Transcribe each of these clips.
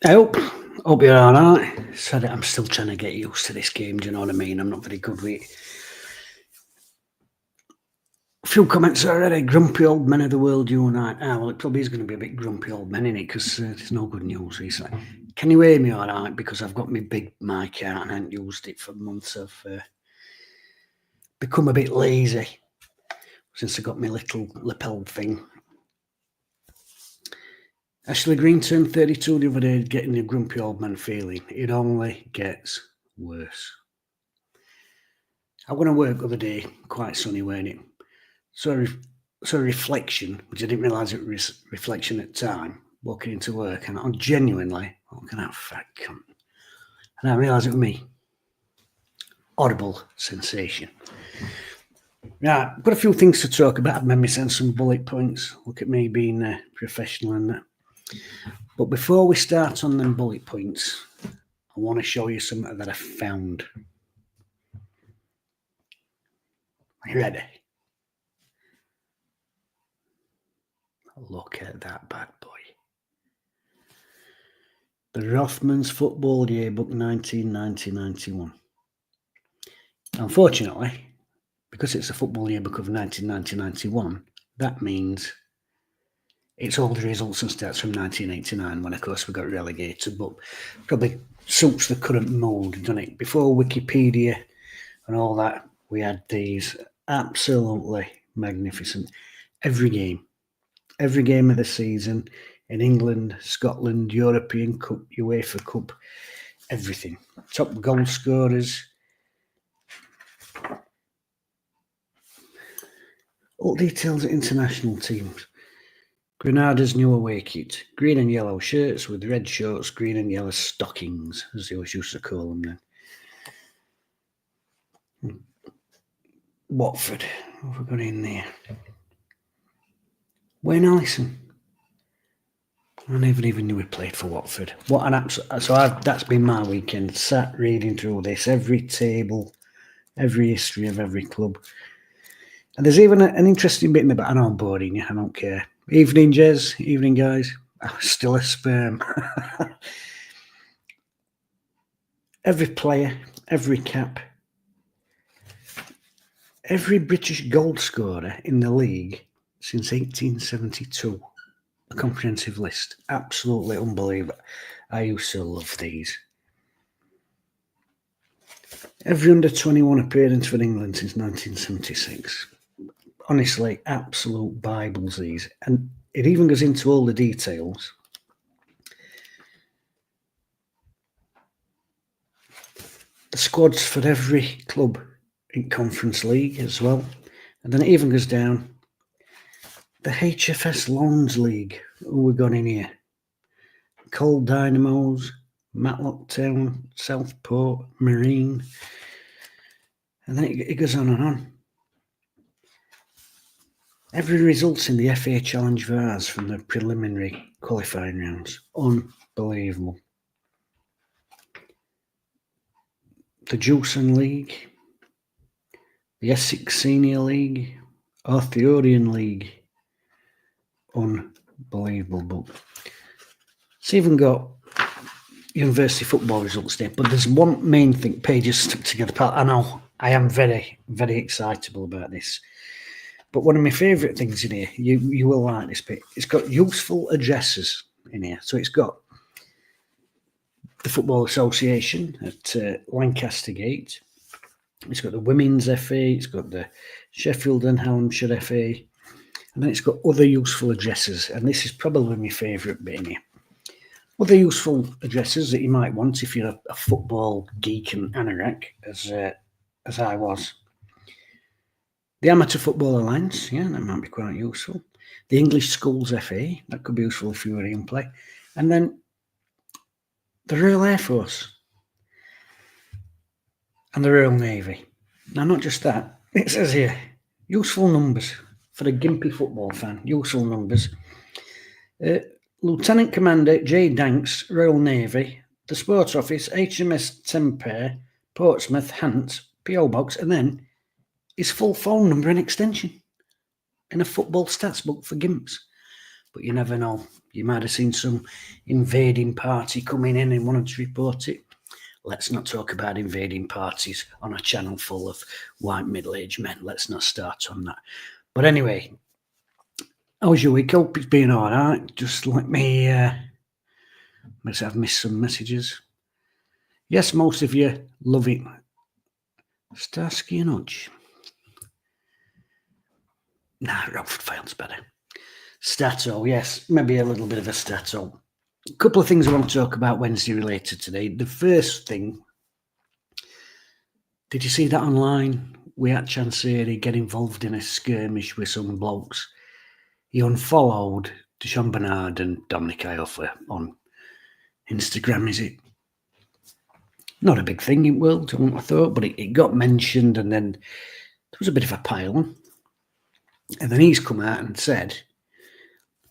I hope you're all right. So I'm still trying to get used to this game. Do you know what I mean? I'm not very good with it. A few comments already. Grumpy old men of the world unite. Well, it probably is going to be a bit grumpy old men in it because there's no good news recently. Can you hear me all right? Because I've got my big mic out and I haven't used it for months. I've become a bit lazy since I got my little lapel thing. Ashley Green turned 32 the other day, getting the grumpy old man feeling. It only gets worse. I went to work the other day, quite sunny, weren't it? So a reflection, which I didn't realise it was reflection at the time, walking into work, and I'm genuinely looking at that fat cunt. And I realised it was me. Horrible sensation. Right, I've got a few things to talk about. I've made me send some bullet points. Look at me being professional and that. But before we start on them bullet points, I want to show you something that I found. Are you ready? Look at that bad boy. The Rothmans Football Yearbook 1990-91. Unfortunately, because it's a football yearbook of 1990-91, that means it's all the results and stats from 1989 when, of course, we got relegated, but probably suits the current mood, doesn't it? Before Wikipedia and all that, we had these absolutely magnificent. Every game of the season in England, Scotland, European Cup, UEFA Cup, everything. Top goal scorers. All details of international teams. Grenada's new away kit. Green and yellow shirts with red shorts, green and yellow stockings, as they always used to call them then. Watford. What have we got in there? Wayne Allison. I never even knew he played for Watford. What an absolute... So that's been my weekend. Sat reading through this. Every table, every history of every club. And there's even an interesting bit in there, but I know I'm boring you. I don't care. Evening, Jez. Evening, guys. I'm still a sperm. Every player, every cap, every British goal scorer in the league since 1872. A comprehensive list. Absolutely unbelievable. I used to love these. Every under-21 appearance for England since 1976. Honestly, absolute Bibles these. And it even goes into all the details. The squads for every club in Conference League as well. And then it even goes down the HFS Loans League. Who we got in here? Coal Dynamos, Matlock Town, Southport, Marine. And then it goes on and on. Every results in the FA Challenge Vars from the preliminary qualifying rounds. Unbelievable. The Jewson League, the Essex Senior League, Arthurian League. Unbelievable book. It's even got university football results there, but there's one main thing, pages stuck together. I know I am very, very excitable about this. But one of my favourite things in here, you will like this bit, it's got useful addresses in here. So it's got the Football Association at Lancaster Gate. It's got the Women's FA. It's got the Sheffield and Hampshire FA. And then it's got other useful addresses. And this is probably my favourite bit in here. Other useful addresses that you might want if you're a football geek and anorak, as I was. The Amateur Football Alliance, yeah, that might be quite useful. The English Schools FA, that could be useful if you were in play. And then the Royal Air Force and the Royal Navy. Now, not just that, it says here, useful numbers for a gimpy football fan, useful numbers. Lieutenant Commander J. Danks, Royal Navy, the Sports Office, HMS Tempere, Portsmouth, Hants, P.O. Box, and then his full phone number and extension in a football stats book for gimps. But you never know. You might have seen some invading party coming in and wanted to report it. Let's not talk about invading parties on a channel full of white middle-aged men. Let's not start on that. But anyway, how was your week? Hope it's been all right. Just let me, must have missed some messages. Yes, most of you love it. Starsky and Hutch. Nah, Rockford File's better. Stato, yes, maybe a little bit of a Stato. A couple of things I want to talk about Wednesday related today. The first thing, did you see that online? We had Chansiri get involved in a skirmish with some blokes. He unfollowed Deshaun Bernard and Dominic Ioffa on Instagram, is it? Not a big thing in world, I thought, but it got mentioned, and then there was a bit of a pile on. And then he's come out and said,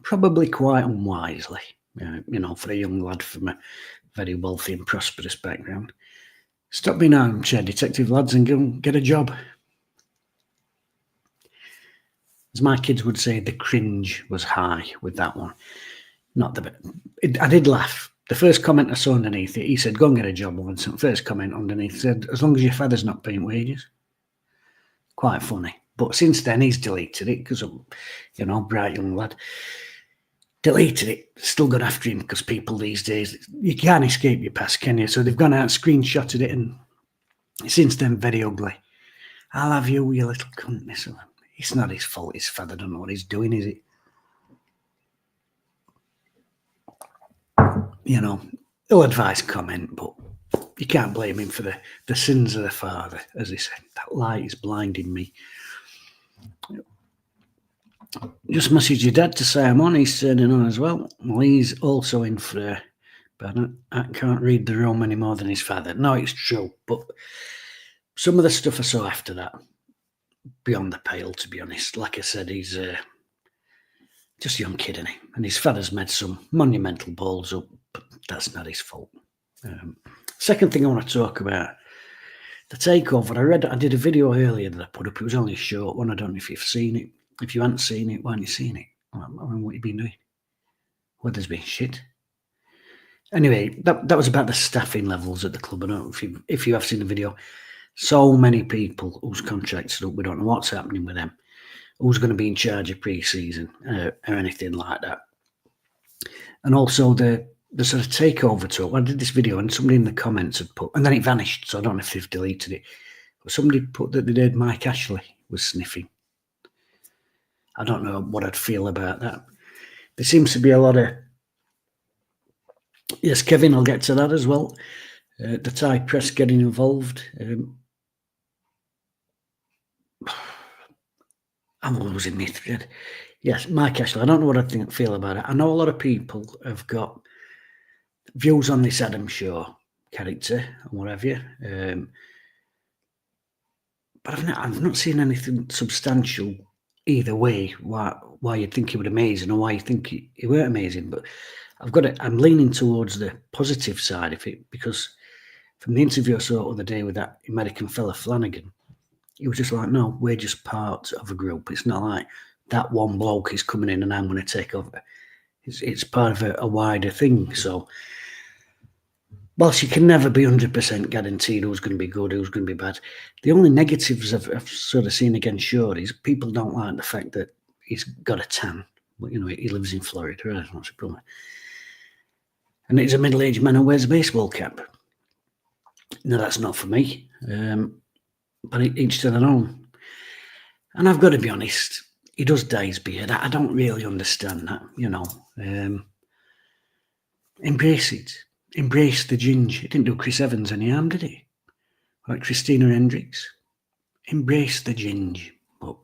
probably quite unwisely, for a young lad from a very wealthy and prosperous background, stop being armchair detective, lads, and go get a job. As my kids would say, the cringe was high with that one. I did laugh. The first comment I saw underneath it, he said, go and get a job. And the first comment underneath said, as long as your father's not paying wages. Quite funny. But since then, he's deleted it because, bright young lad. Deleted it, still gone after him because people these days, you can't escape your past, can you? So they've gone out, screenshotted it, and since then, very ugly. I'll have you little cunt. It's not his fault, his father don't know what he's doing, is it? Ill-advised comment, but you can't blame him for the sins of the father, as he said. That light is blinding me. Just message your dad to say I'm on. He's turning on as well. Well, he's also in for but I can't read the room any more than his father. No, it's true, but some of the stuff I saw after that, beyond the pale, to be honest. Like I said, he's just a young kid, isn't he? And his father's made some monumental balls up, but that's not his fault. Second thing I want to talk about, the takeover. I did a video earlier that I put up. It was only a short one. I don't know if you've seen it. If you haven't seen it, why haven't you seen it? I mean, what have you been doing? Weather's been shit. Anyway, that was about the staffing levels at the club. I don't know if you have seen the video. So many people whose contracts are up, we don't know what's happening with them. Who's going to be in charge of pre-season or anything like that. And also the sort of takeover talk. I did this video and somebody in the comments had put, and then it vanished, so I don't know if they've deleted it. But somebody put that they heard Mike Ashley was sniffing. I don't know what I'd feel about that. There seems to be a lot of... Yes, Kevin, I'll get to that as well. The Thai press getting involved. I'm losing my thread. Yes, Mike Ashley, I don't know what I feel about it. I know a lot of people have got views on this Adam Shaw character and what have you. But I've not seen anything substantial either way, why you'd think he was amazing or why you think he weren't amazing. But I'm leaning towards the positive side of it, because from the interview I saw the other day with that American fella Flanagan, he was just like, no, we're just part of a group. It's not like that one bloke is coming in and I'm going to take over. It's part of a wider thing. So whilst you can never be 100% guaranteed who's going to be good, who's going to be bad, the only negatives I've sort of seen against Shaw is people don't like the fact that he's got a tan. But, he lives in Florida, right? That's a problem. And he's a middle-aged man who wears a baseball cap. No, that's not for me. But each to their own. And I've got to be honest, he does dye his beard. I don't really understand that, Embrace it. Embrace the ginge. It didn't do Chris Evans any harm, did it? Like Christina Hendricks. Embrace the ginge. But,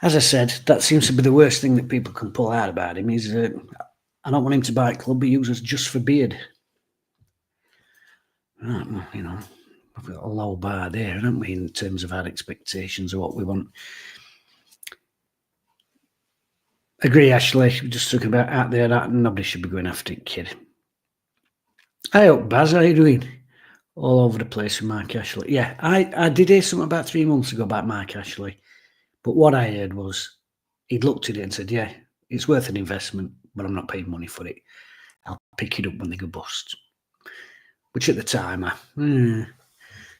as I said, that seems to be the worst thing that people can pull out about him. Is I don't want him to buy a club he uses just for beard. Right, well, we've got a low bar there, haven't we, in terms of our expectations of what we want. Agree, Ashley. We're just talking about out there that nobody should be going after it, kid. Hi up, Baz. How you doing? All over the place with Mark Ashley. Yeah, I did hear something about 3 months ago about Mark Ashley. But what I heard was he'd looked at it and said, yeah, It's worth an investment, but I'm not paying money for it. I'll pick it up when they go bust. Which at the time,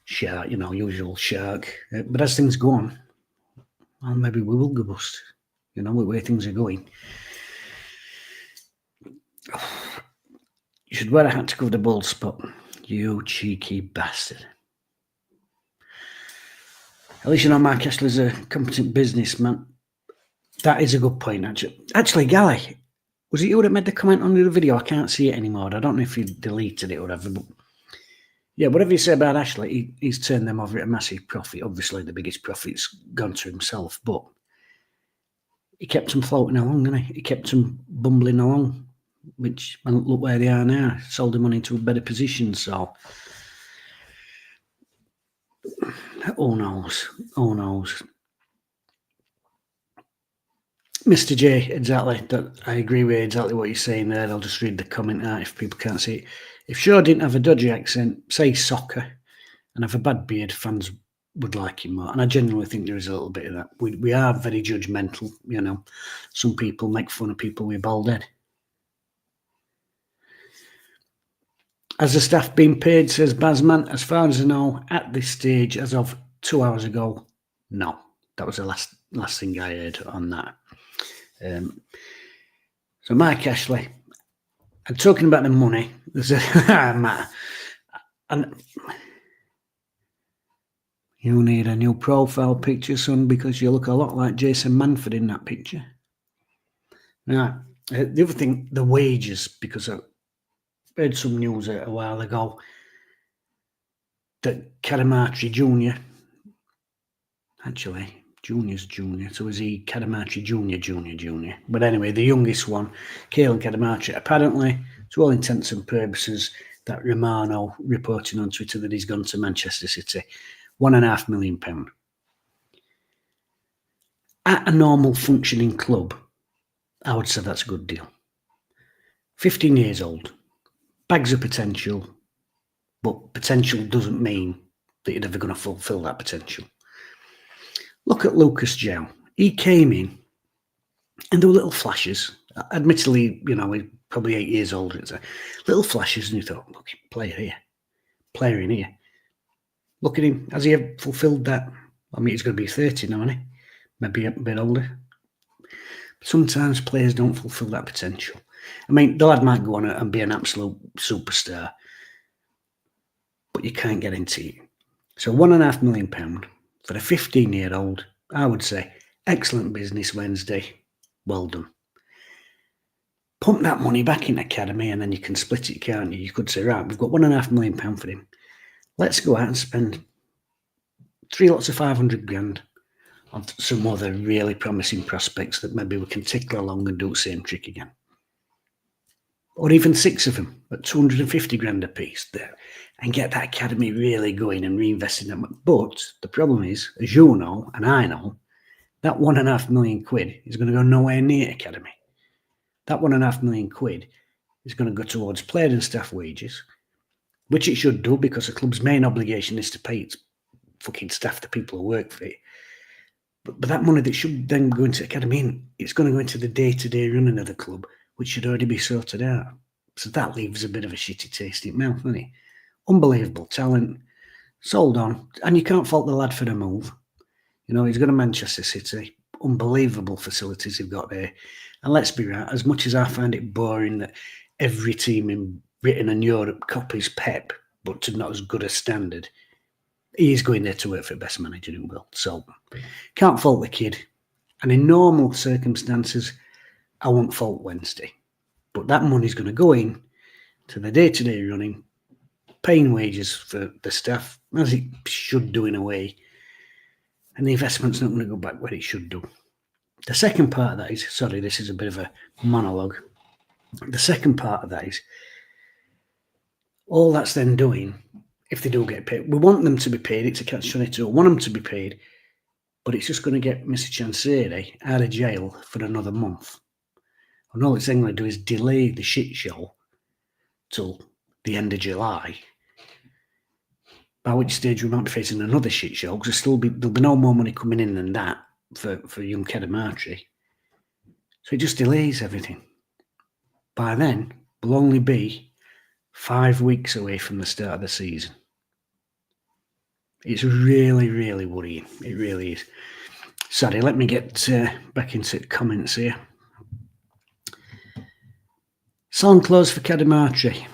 shark, usual shark. But as things go on, well, maybe we will go bust. With the way things are going. You should wear a hat to cover the bald spot, you cheeky bastard. At least Mark Ashley's a competent businessman. That is a good point, actually. Actually, Gally, was it you that made the comment on the video? I can't see it anymore. I don't know if you deleted it or whatever, but yeah, whatever you say about Ashley, he's turned them over at a massive profit. Obviously, the biggest profit's gone to himself, but he kept them floating along, didn't he? He kept them bumbling along, which, look where they are now. Sold them on into a better position, so who knows? Who knows? Mr. J, exactly. I agree with exactly what you're saying there. I'll just read the comment out if people can't see it. If Shaw didn't have a dodgy accent, say soccer, and have a bad beard, fans would like him more. And I genuinely think there is a little bit of that. We are very judgmental, Some people make fun of people with a bald head. Has the staff been paid, says Bazman? As far as I know, at this stage, as of 2 hours ago, no. That was the last thing I heard on that. So Mike Ashley, and talking about the money, there's a and you need a new profile picture, son, because you look a lot like Jason Manford in that picture. Now, the other thing, the wages, because I heard some news a while ago that Cadamartri Jr. Actually, Junior's junior, so is he Cadamartri Junior? But anyway, the youngest one, Caelan Cadamartri, apparently, to all intents and purposes, that Romano reporting on Twitter that he's gone to Manchester City, £1.5 million. At a normal functioning club, I would say that's a good deal. 15 years old, bags of potential, but potential doesn't mean that you're never going to fulfil that potential. Look at Lucas Jow. He came in, and there were little flashes. Admittedly, he's probably 8 years old. It's little flashes, and you thought, look, player in here. Look at him. Has he ever fulfilled that? I mean, he's going to be 30 now, isn't he? Maybe a bit older. Sometimes players don't fulfil that potential. I mean, the lad might go on and be an absolute superstar, but you can't guarantee it. So £1.5 million for a 15-year-old, I would say, excellent business Wednesday. Well done. Pump that money back in academy and then you can split it, can't you? You could say, right, we've got £1.5 million for him. Let's go out and spend 3 lots of 500 grand on some other really promising prospects that maybe we can tickle along and do the same trick again. Or even 6 of them at 250 grand a piece there and get that academy really going and reinvest in them. But the problem is, as you know, and I know, that £1.5 million is going to go nowhere near academy. That £1.5 million is going to go towards player and staff wages, which it should do because the club's main obligation is to pay its fucking staff, the people who work for it. But that money that should then go into academy, it's going to go into the day-to-day running of the club, which should already be sorted out. So that leaves a bit of a shitty taste in mouth, doesn't it? Unbelievable talent, sold on, and you can't fault the lad for the move. He's going to Manchester City, unbelievable facilities they've got there. And let's be right, as much as I find it boring that every team in Britain and Europe copies Pep, but to not as good a standard, he is going there to work for the best manager in the world. So, can't fault the kid. And in normal circumstances, I won't fault Wednesday. But that money's going to go in to the day-to-day running, paying wages for the staff, as it should do in a way. And the investment's not going to go back where it should do. The second part of that is, sorry, this is a bit of a monologue. The second part of that is, all that's then doing, if they do get paid, we want them to be paid, it's a catch-22, we want them to be paid, but it's just going to get Mr. Chansiri out of jail for another month. And all it's then going to do is delay the shit show till the end of July, by which stage we might be facing another shit show, because there'll be no more money coming in than that for young Cadamartri. So it just delays everything. By then, we'll only be 5 weeks away from the start of the season. It's really, really worrying. It really is. Sorry, let me get back into comments here. Salon clause for Cadamartri.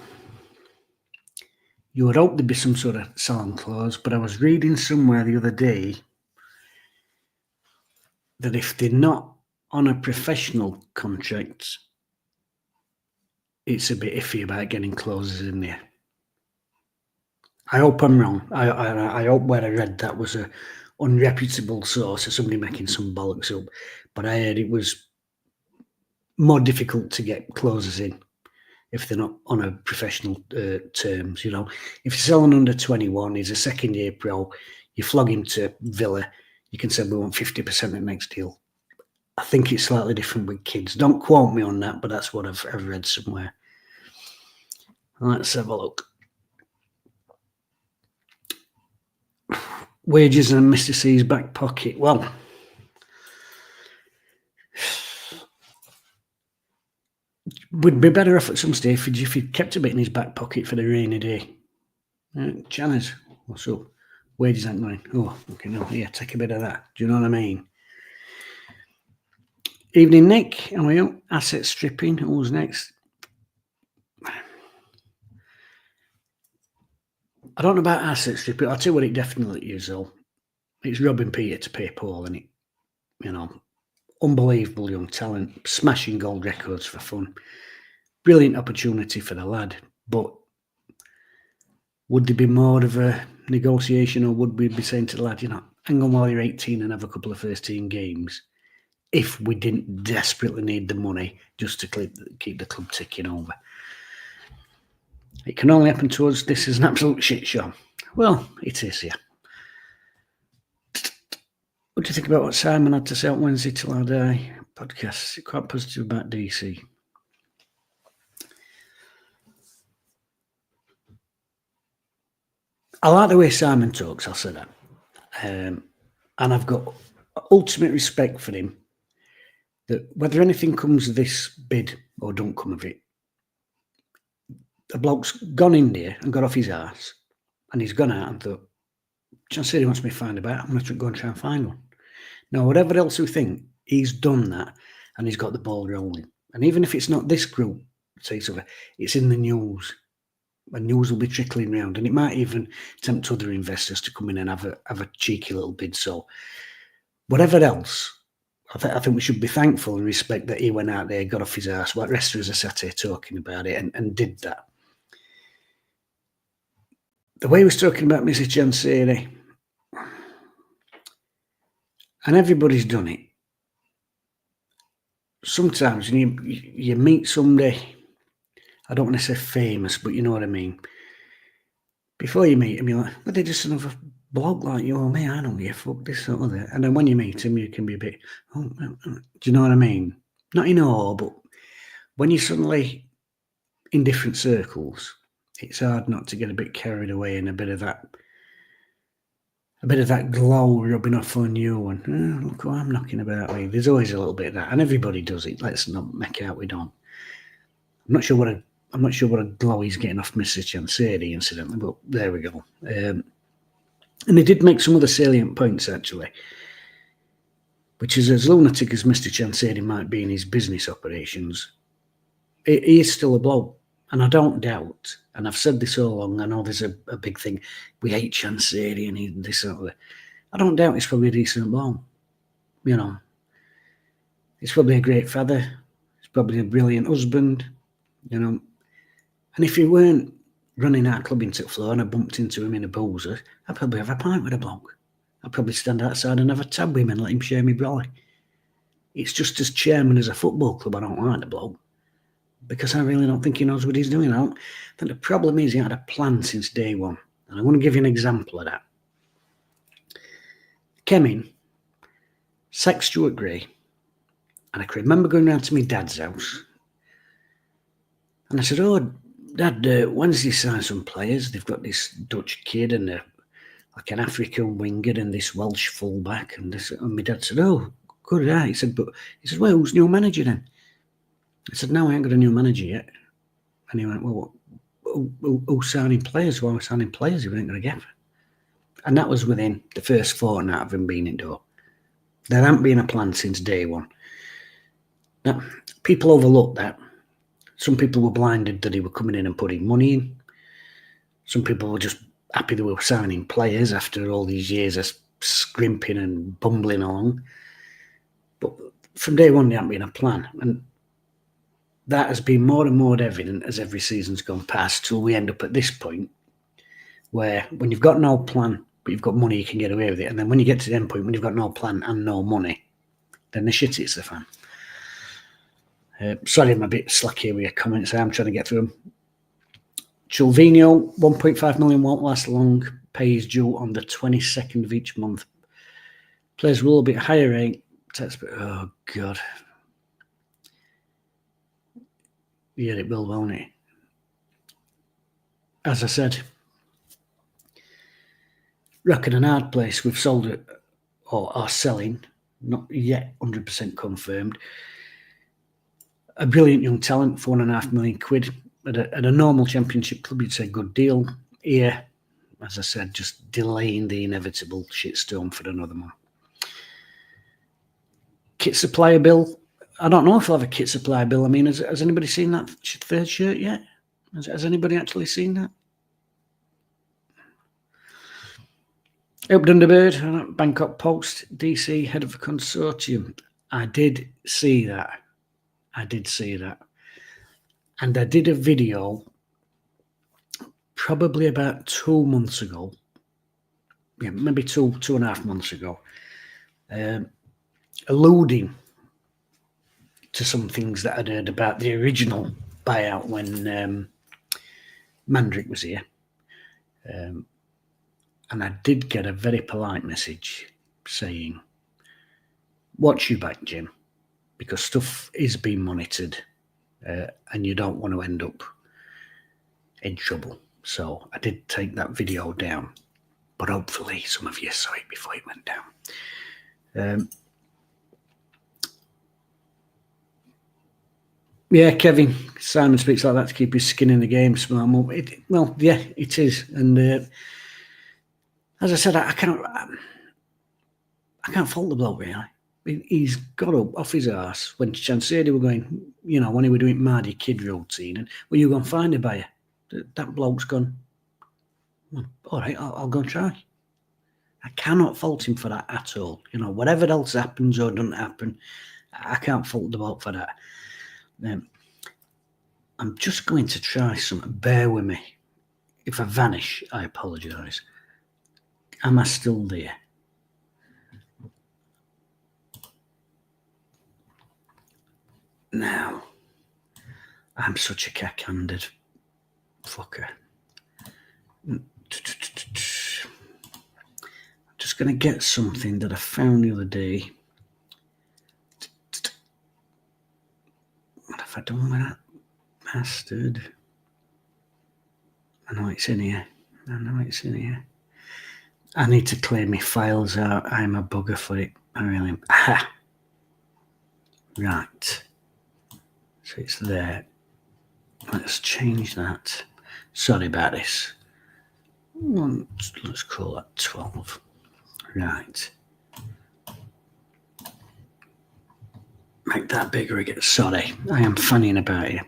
You would hope there'd be some sort of salon clause, but I was reading somewhere the other day that if they're not on a professional contract, it's a bit iffy about getting clauses in there. I hope I'm wrong. I hope where I read that was a unreputable source or somebody making some bollocks up, but I heard it was more difficult to get clauses in if they're not on a professional terms. You know, if you're selling under 21, he's a second year pro, you flog him to Villa, you can say we want 50% of the next deal. I think it's slightly different with kids. Don't quote me on that, but that's what I've read somewhere. Let's have a look. Wages in Mr. C's back pocket. Well, would be better off at some stage if he'd kept a bit in his back pocket for the rainy day. Channers, what's up? Wages aren't going. Oh, okay, no, yeah, take a bit of that. Do you know what I mean? Evening, Nick. How are you? Asset stripping. Who's next? I don't know about asset stripping. I'll tell you what it definitely is, though. It's robbing Peter to pay Paul, isn't it? You know, unbelievable young talent, smashing gold records for fun. Brilliant opportunity for the lad, but would there be more of a negotiation, or would we be saying to the lad, you know, hang on while you're 18 and have a couple of first team games, if we didn't desperately need the money just to keep the club ticking over? It can only happen to us. This is an absolute shit show. Well, it is, yeah. What do you think about what Simon had to say on Wednesday Till I Die podcast? Quite positive about DC. I like the way Simon talks, I'll say that. And I've got ultimate respect for him, that whether anything comes of this bid or don't come of it, the bloke's gone in there and got off his arse, and he's gone out and thought, Chancellor wants me to find a bat, I'm going to go and try and find one. Now, whatever else we think, he's done that, and he's got the ball rolling. And even if it's not this group, it's in the news, and news will be trickling around, and it might even tempt other investors to come in and have a cheeky little bid. So, whatever else, I think we should be thankful and respect that he went out there, got off his arse, while the rest of us are sat here talking about it, and did that. The way he was talking about Mrs. Chansiri, and everybody's done it. Sometimes you meet somebody, I don't want to say famous, but you know what I mean. Before you meet him, you're like, well, they're just another bloke like you or me. I don't give a fuck, this or that. And then when you meet him, you can be a bit, do you know what I mean? Not in awe, but when you're suddenly in different circles, it's hard not to get a bit carried away and a bit of that glow rubbing off on you, and look who I'm knocking about me. There's always a little bit of that, and everybody does it. Let's not make out we don't. I'm not sure what a glow he's getting off Mrs. Chansiri, incidentally, but there we go. And he did make some other salient points, actually, which is, as lunatic as Mr. Chansiri might be in his business operations, he is still a bloke. And I don't doubt, and I've said this all along, I know there's a big thing, we hate Chansiri and this and that. I don't doubt he's probably a decent bloke. You know, he's probably a great father. He's probably a brilliant husband, you know. And if he weren't running our club into the floor and I bumped into him in a boozer, I'd probably have a pint with a bloke. I'd probably stand outside and have a tab with him and let him share me brolly. It's just as chairman as a football club, I don't like the bloke, because I really don't think he knows what he's doing. I think the problem is he had a plan since day one. And I want to give you an example of that. Came in, sacked Stuart Gray, and I can remember going round to my dad's house. And I said, oh, Dad, Wednesday signed some players. They've got this Dutch kid and like an African winger and this Welsh fullback. And my dad said, oh, good, yeah. He said, well, who's new manager then? I said, no, I ain't got a new manager yet. And he went, well, who's signing players? Well, we're signing players we ain't going to get. And that was within the first fortnight of him being indoor. There hadn't been a plan since day one. Now, people overlooked that. Some people were blinded that he were coming in and putting money in. Some people were just happy they were signing players after all these years of scrimping and bumbling along. But from day one, there hadn't been a plan. And that has been more and more evident as every season's gone past, till we end up at this point where when you've got no plan, but you've got money, you can get away with it. And then when you get to the end point, when you've got no plan and no money, then the shit hits the fan. Sorry, I'm a bit slack here with your comments. I'm trying to get through them. Chilvino, 1.5 million won't last long. Pay is due on the 22nd of each month. Players will be higher rate. Oh, God. Yeah, it will, won't it? As I said, Reckon and Hard Place, we've sold it or are selling, not yet 100% confirmed. A brilliant young talent for £1.5 million at a normal championship club. You'd say good deal. Here, as I said, just delaying the inevitable shitstorm for another month. Kit supplier bill. I don't know if I'll have a kit supplier bill. I mean, has anybody seen that third shirt yet? Has anybody actually seen that? Up Dunderbird, Bangkok Post, DC, head of the Consortium. I did see that. And I did a video probably about 2 months ago. Yeah, maybe 2.5 months ago. Alluding to some things that I'd heard about the original buyout when Mandrick was here. And I did get a very polite message saying, watch your back, Jim, because stuff is being monitored and you don't want to end up in trouble. So I did take that video down, but hopefully some of you saw it before it went down. Yeah, Kevin, Simon speaks like that to keep his skin in the game. Well, yeah, it is. And as I said, I can't fault the bloke, really. He's got up off his arse when Chansiri were going, when he were doing Mardy Kid routine, and well, you go and find a buyer. That bloke's gone, well, all right, I'll go and try. I cannot fault him for that at all. Whatever else happens or doesn't happen, I can't fault the bloke for that. I'm just going to try something. Bear with me. If I vanish, I apologise. Am I still there? Now, I'm such a cack-handed fucker. I'm just going to get something that I found the other day. What have I done with that bastard? I know it's in here. I need to clear my files out. I'm a bugger for it. I really am. Aha! Right. So it's there. Let's change that. Sorry about this. Let's call that 12. Right. Make that bigger again. Sorry, I am fanning about here.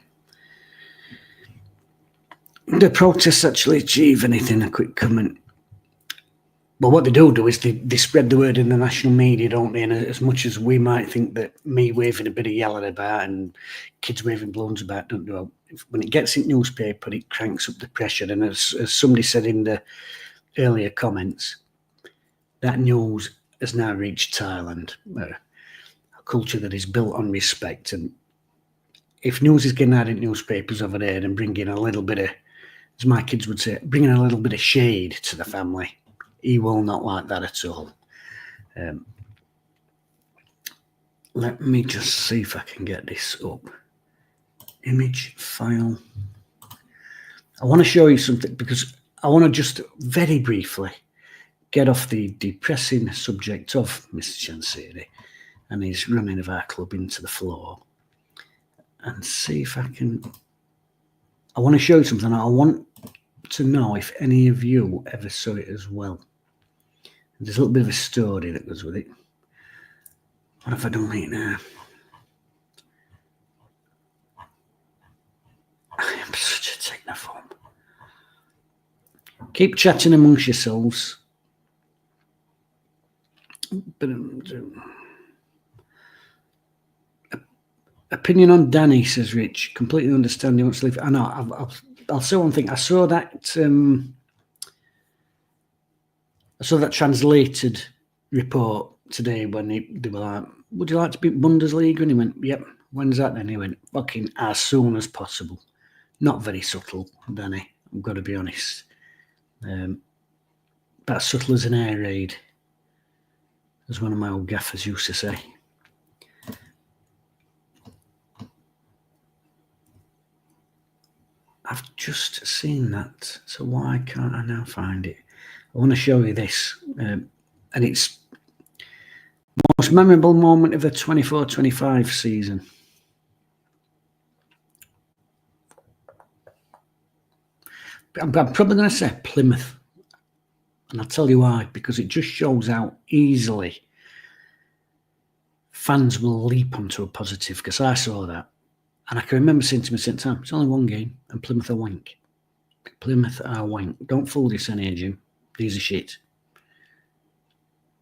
The protests actually achieve anything? A quick comment. But what they do is they spread the word in the national media, don't they? And as much as we might think that me waving a bit of yellow about and kids waving balloons about don't do, when it gets in newspaper, it cranks up the pressure. And as somebody said in the earlier comments, that news has now reached Thailand, a culture that is built on respect. And if news is getting out in newspapers over there and bringing a little bit of, as my kids would say, bringing a little bit of shade to the family, he will not like that at all. Let me just see if I can get this up. Image file. I want to show you something because I want to just very briefly get off the depressing subject of Mr. Chansiri and his running of our club into the floor, and see if I can. I want to show you something. I want to know if any of you ever saw it as well. There's a little bit of a story that goes with it. What have I done right now? I am such a technophobe. Keep chatting amongst yourselves. But opinion on Danny, says Rich. Completely understand he wants to leave. I know. I'll say one thing. I saw that translated report today when they were like, "Would you like to be Bundesliga?" And he went, "Yep." When's that then? He went, "Fucking as soon as possible." Not very subtle, Danny. I've got to be honest. About subtle as an air raid, as one of my old gaffers used to say. I've just seen that, so why can't I now find it? I want to show you this, and it's most memorable moment of the 24-25 season. I'm probably going to say Plymouth, and I'll tell you why, because it just shows how easily fans will leap onto a positive, because I saw that. And I can remember saying to myself, "Time, it's only one game, and Plymouth are wank. Plymouth are wank. Don't fool yourself here, Jim. These are shit."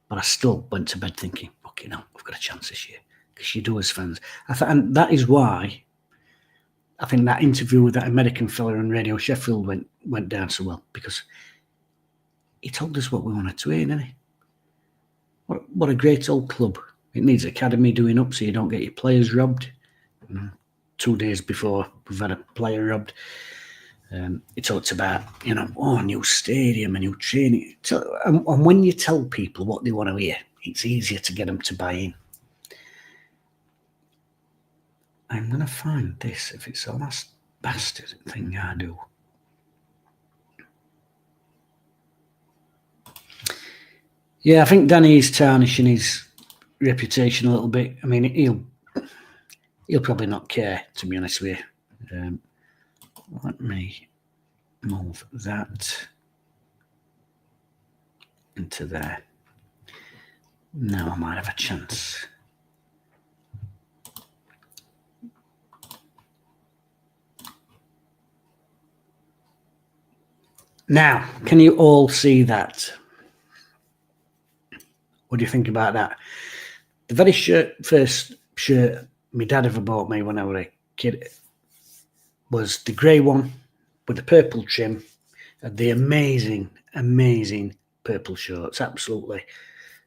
But I still went to bed thinking, "Fucking hell, we've got a chance this year." Because you do as fans. And that is why I think that interview with that American fella on Radio Sheffield went down so well, because he told us what we wanted to hear, didn't he? What a great old club. It needs academy doing up so you don't get your players robbed. 2 days before we've had a player robbed. He talked about, a new stadium, a new training. And when you tell people what they want to hear, it's easier to get them to buy in. I'm going to find this, if it's the last bastard thing I do. Yeah, I think Danny is tarnishing his reputation a little bit. I mean, he'll probably not care, to be honest with you. Let me move that into there. Now I might have a chance. Now, can you all see that? What do you think about that? The very first shirt my dad ever bought me when I was a kid was the grey one with the purple trim and the amazing, amazing purple shorts, absolutely.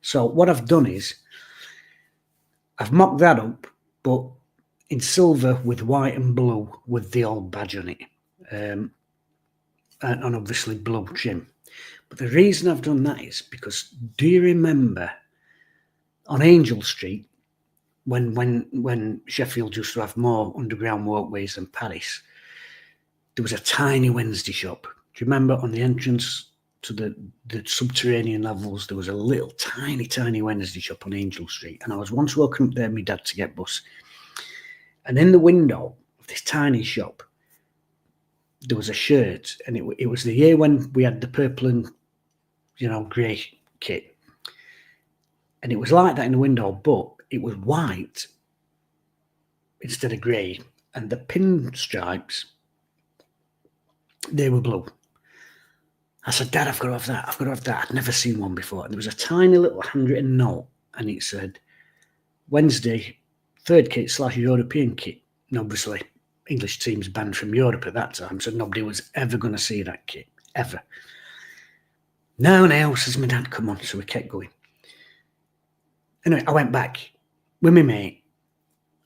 So what I've done is I've mocked that up, but in silver with white and blue with the old badge on it, and obviously blue trim. But the reason I've done that is because, do you remember on Angel Street when Sheffield used to have more underground walkways than Paris? There was a tiny Wednesday shop. Do you remember on the entrance to the subterranean levels, there was a little tiny Wednesday shop on Angel Street? And I was once walking up there with my dad to get bus. And in the window of this tiny shop, there was a shirt, and it was the year when we had the purple and, grey kit. And it was like that in the window, but it was white instead of grey. And the pinstripes, they were blue. I said, "Dad, I've got to have that. I've got to have that." I'd never seen one before. And there was a tiny little handwritten note, and it said, "Wednesday, third kit / European kit." And obviously, English teams banned from Europe at that time, so nobody was ever going to see that kit, ever. No, says my dad, "Come on." So we kept going. Anyway, I went back with my mate.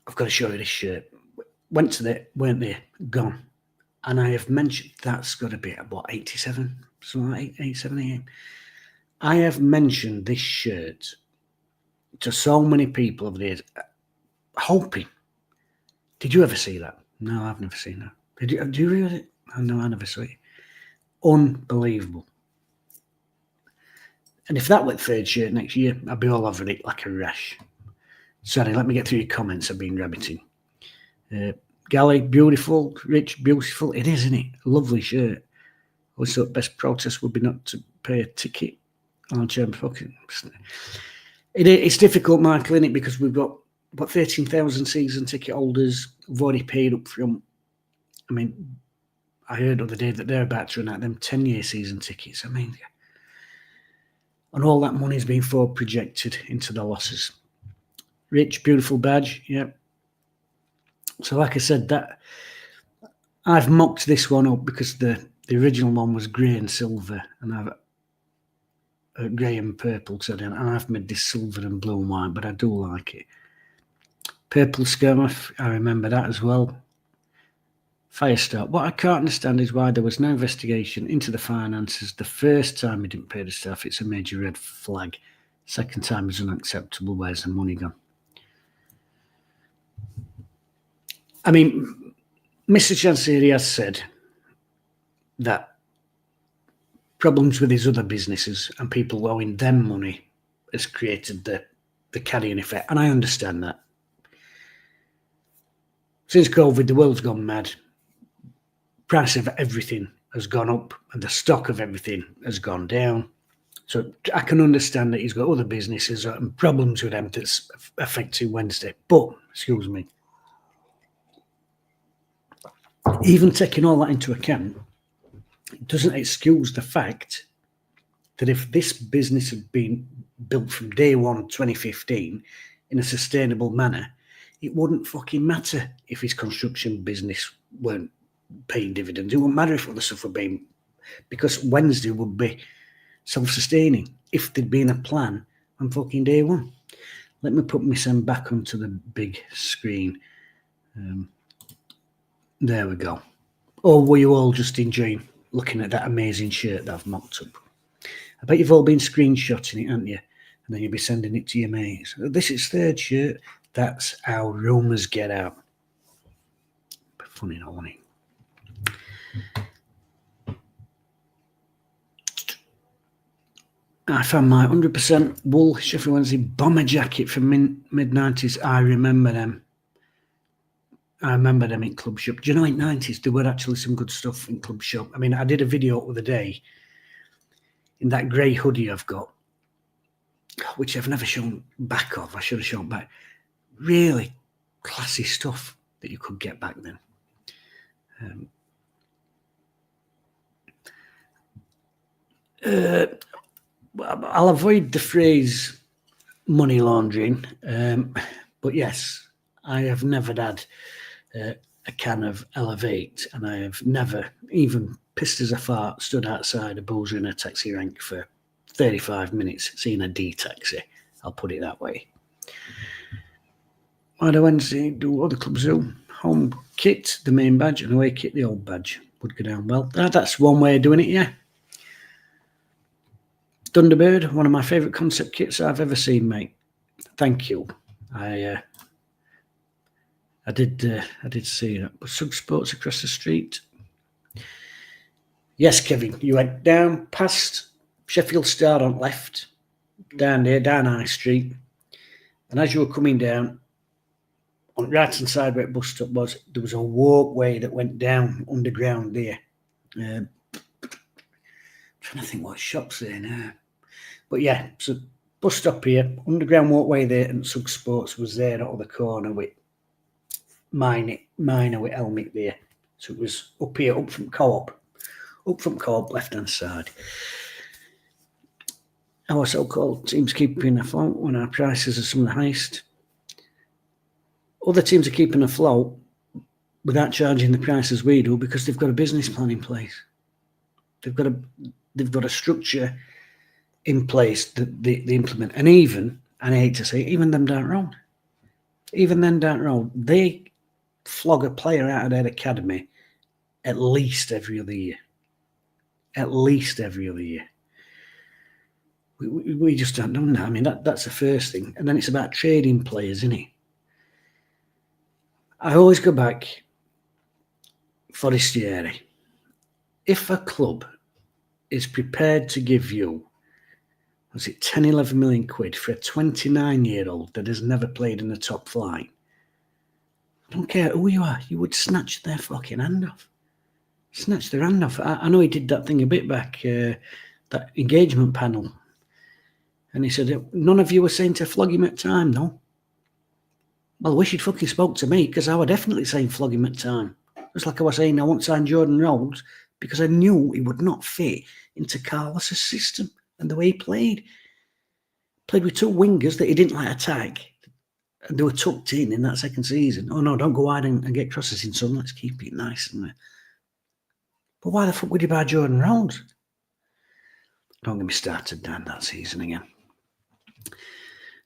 "I've got to show you this shirt." Went to there, weren't there, gone. And I have mentioned, that's got to be at what, 87? Something like 87, 88. I have mentioned this shirt to so many people over the years, hoping. Did you ever see that? No, I've never seen that. Do you read it? No, I never saw it. Unbelievable. And if that were third shirt next year, I'd be all over it like a rash. Sorry, let me get through your comments. I've been rabbiting. Galley, beautiful. Rich, beautiful. It is, isn't it? A lovely shirt. Also, best protest would be not to pay a ticket. It's difficult, Michael, isn't it? Because we've got 13,000 season ticket holders who've already paid up front. I mean, I heard the other day that they're about to run out them 10-year season tickets. I mean, and all that money's been forward projected into the losses. Rich, beautiful badge, yeah. So, like I said, that I've mocked this one up because the original one was grey and silver, and I've grey and purple today, and I've made this silver and blue and white, but I do like it. Purple scarf, I remember that as well. Firestart. What I can't understand is why there was no investigation into the finances. The first time he didn't pay the staff, it's a major red flag. Second time is unacceptable. Where's the money gone? I mean, Mr. Chancellor has said that problems with his other businesses and people owing them money has created the carrying effect, and I understand that. Since COVID, the world's gone mad. Price of everything has gone up and the stock of everything has gone down. So I can understand that he's got other businesses and problems with them that's affecting Wednesday. But, excuse me, even taking all that into account, it doesn't excuse the fact that if this business had been built from day one, 2015, in a sustainable manner, it wouldn't fucking matter if his construction business weren't paying dividends. It wouldn't matter if other stuff were being, because Wednesday would be self-sustaining if there'd been a plan on fucking day one. Let me put my son back onto the big screen. There we go. Or were you all just enjoying looking at that amazing shirt that I've mocked up? I bet you've all been screenshotting it, haven't you? And then you'll be sending it to your mates. This is third shirt. That's how rumours get out. Funny, not funny. I found my 100% wool Sheffield Wednesday bomber jacket from mid-90s. I remember them. In Club Shop. Do you know in 90s there were actually some good stuff in Club Shop? I mean, I did a video the other day in that grey hoodie I've got, which I've never shown back of. I should have shown back. Really classy stuff that you could get back then. I'll avoid the phrase money laundering, but yes, I have never had a can of Elevate, and I have never, even pissed as a fart, stood outside a boozer in a taxi rank for 35 minutes seeing a D taxi. I'll put it that way. Why do Wednesday do other clubs do? Home kit, the main badge, and away kit, the old badge. Would go down well. That's one way of doing it, yeah. Thunderbird, one of my favourite concept kits I've ever seen, mate. Thank you. I did see that. Sug Sports across the street. Yes, Kevin, you went down past Sheffield Star on left, down there, down High Street, and as you were coming down, on the right hand side where the bus stop was, there was a walkway that went down underground there. I'm trying to think what shops there now. But yeah, so bus stop here, underground walkway there, and Sug Sports was there at the corner with Minor with Helmet there. So it was up here, up from Co-op, left hand side. Our so-called teams keeping afloat when our prices are some of the highest. Other teams are keeping afloat without charging the prices we do because they've got a business plan in place. They've got a structure in place that they implement. And even, and I hate to say, even them down road. They flog a player out of their academy at least every other year. We just don't know that. I mean, that's the first thing. And then it's about trading players, isn't it? I always go back,, if a club is prepared to give you was it 10, 11 million quid for a 29-year-old that has never played in the top flight? I don't care who you are, you would snatch their fucking hand off. Snatch their hand off. I know he did that thing a bit back, that engagement panel. And he said, none of you were saying to flog him at time, no? Well, I wish he'd fucking spoke to me, because I were definitely saying flog him at time. It's like I was saying I won't sign Jordan Rhodes because I knew he would not fit into Carlos's system and the way he played. Played with two wingers that he didn't like attack, and they were tucked in that second season. Oh no, don't go wide and get crosses in, son. Let's keep it nice. But why the fuck would you buy Jordan Rhodes? Don't get me started down that season again.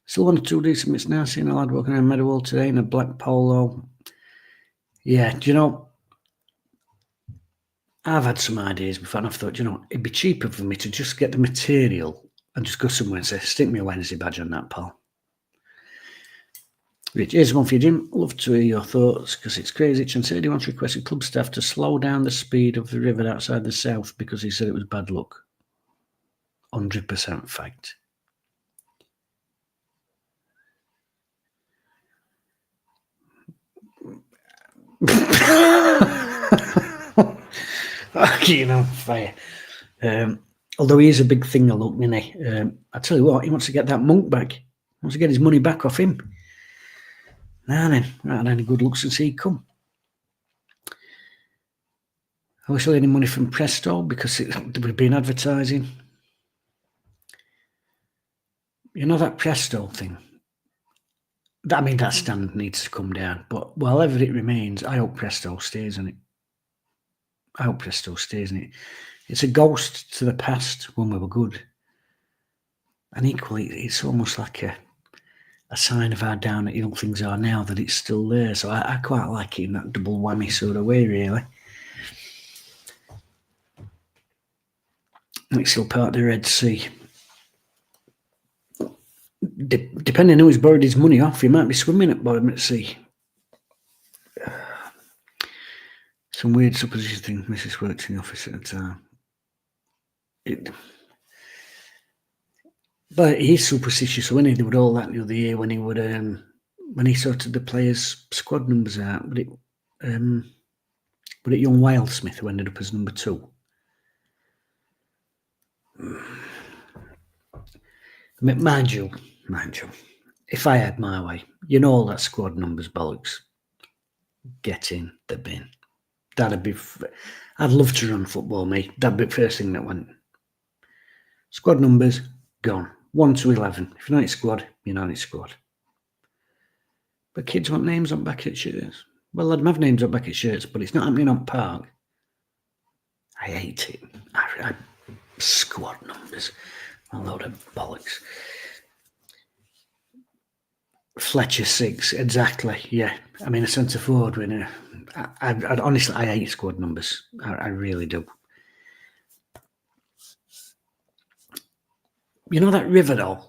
Still 1 or 2 decent bits now. Seeing a lad walking around Meadowhall today in a black polo. Yeah, do you know, I've had some ideas before, and I've thought, you know, it'd be cheaper for me to just get the material and just go somewhere and say, stick me a Wednesday badge on that, pal. Rich, here's one for you, Jim. Love to hear your thoughts, because it's crazy. Chancetti once requested club staff to slow down the speed of the river outside the south because he said it was bad luck. 100% fact. Fucking on fire. Although he is a big thing of luck, isn't he? I tell you what, he wants to get that monk back. He wants to get his money back off him. Now then, right, any good luck since he come. I wish I had any money from Presto because we've been advertising. You know that Presto thing? I mean, that stand needs to come down. But wherever it remains, I hope Presto stays in it. I hope Presto stays in it. It's a ghost to the past when we were good. And equally, it's almost like a sign of how down at young things are now that it's still there. So I quite like it in that double whammy sort of way, really. It's still part of the Red Sea. Depending on who's borrowed his money off, he might be swimming at bottom at sea. Some weird supposition thing. Mrs. worked in the office at the time. But he's superstitious, wasn't he? They would all that the other year when he would when he sorted the players' squad numbers out. But it young Wildsmith who ended up as number 2. Mind you, if I had my way, you know all that squad numbers bollocks. Get in the bin. That'd be. I'd love to run football, mate. That'd be the first thing that went. Squad numbers gone. 1 to 11. If you're not in squad, you're not in squad. But kids want names on bucket shirts. Well, let them have names on bucket shirts, but it's not happening on park. I hate it. I squad numbers. A load of bollocks. Fletcher 6, exactly. Yeah, I mean a centre forward winner. I honestly, I hate squad numbers. I really do. You know that river though?